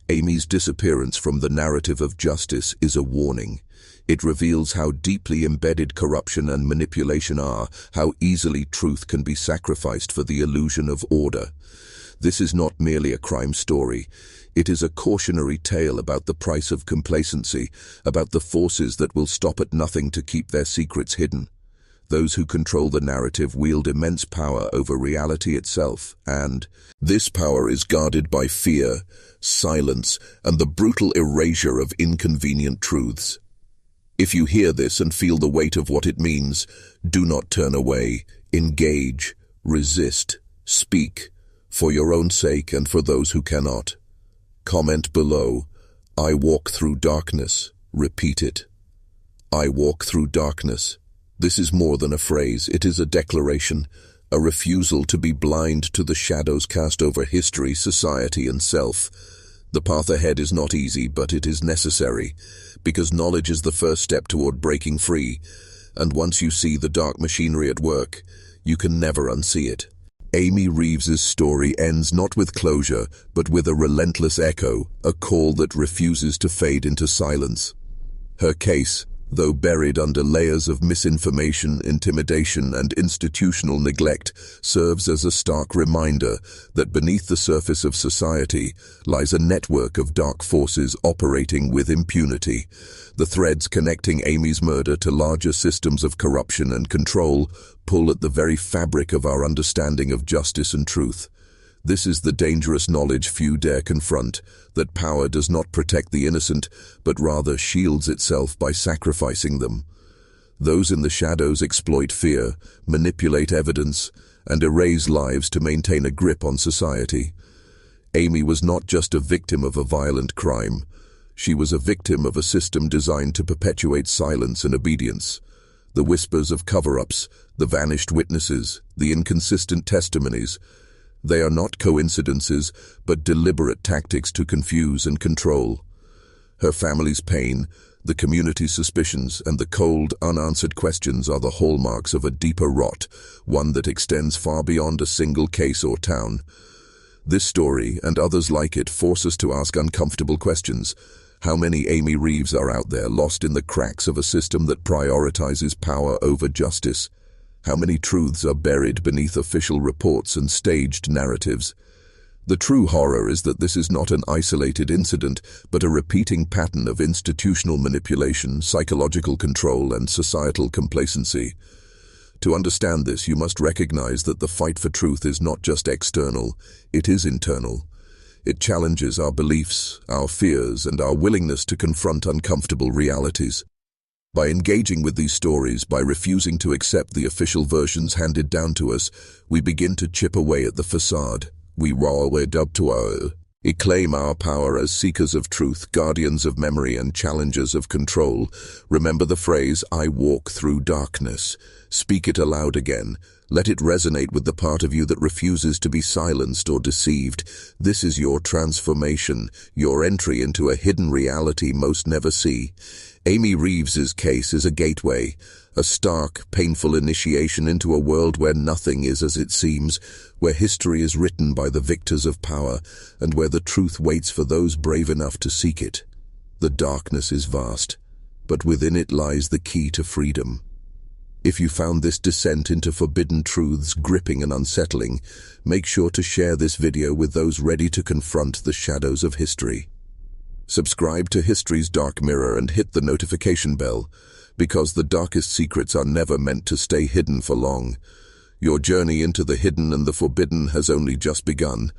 Amy's disappearance from the narrative of justice is a warning. It reveals how deeply embedded corruption and manipulation are, how easily truth can be sacrificed for the illusion of order. This is not merely a crime story. It is a cautionary tale about the price of complacency, about the forces that will stop at nothing to keep their secrets hidden. Those who control the narrative wield immense power over reality itself, and this power is guarded by fear, silence, and the brutal erasure of inconvenient truths. If you hear this and feel the weight of what it means, do not turn away. Engage, resist, speak, for your own sake and for those who cannot. Comment below, "I walk through darkness." Repeat it. I walk through darkness. This is more than a phrase, it is a declaration, a refusal to be blind to the shadows cast over history, society, and self. The path ahead is not easy, but it is necessary, because knowledge is the first step toward breaking free, and once you see the dark machinery at work, you can never unsee it. Amy Reeves's story ends not with closure, but with a relentless echo, a call that refuses to fade into silence. Her case, though buried under layers of misinformation, intimidation, and institutional neglect, serves as a stark reminder that beneath the surface of society lies a network of dark forces operating with impunity. The threads connecting Amy's murder to larger systems of corruption and control pull at the very fabric of our understanding of justice and truth. This is the dangerous knowledge few dare confront, that power does not protect the innocent, but rather shields itself by sacrificing them. Those in the shadows exploit fear, manipulate evidence, and erase lives to maintain a grip on society. Amy was not just a victim of a violent crime. She was a victim of a system designed to perpetuate silence and obedience. The whispers of cover-ups, the vanished witnesses, the inconsistent testimonies, they are not coincidences, but deliberate tactics to confuse and control. Her family's pain, the community's suspicions, and the cold, unanswered questions are the hallmarks of a deeper rot, one that extends far beyond a single case or town. This story, and others like it, force us to ask uncomfortable questions. How many Amy Reeves are out there, lost in the cracks of a system that prioritizes power over justice? How many truths are buried beneath official reports and staged narratives? The true horror is that this is not an isolated incident, but a repeating pattern of institutional manipulation, psychological control, and societal complacency. To understand this, you must recognize that the fight for truth is not just external, it is internal. It challenges our beliefs, our fears, and our willingness to confront uncomfortable realities. By engaging with these stories, by refusing to accept the official versions handed down to us, we begin to chip away at the facade. We claim our power as seekers of truth, guardians of memory, and challengers of control. Remember the phrase, "I walk through darkness." Speak it aloud again. Let it resonate with the part of you that refuses to be silenced or deceived. This is your transformation, your entry into a hidden reality most never see. Amy Reeves's case is a gateway, a stark, painful initiation into a world where nothing is as it seems, where history is written by the victors of power, and where the truth waits for those brave enough to seek it. The darkness is vast, but within it lies the key to freedom. If you found this descent into forbidden truths gripping and unsettling, make sure to share this video with those ready to confront the shadows of history. Subscribe to History's Dark Mirror and hit the notification bell, because the darkest secrets are never meant to stay hidden for long. Your journey into the hidden and the forbidden has only just begun.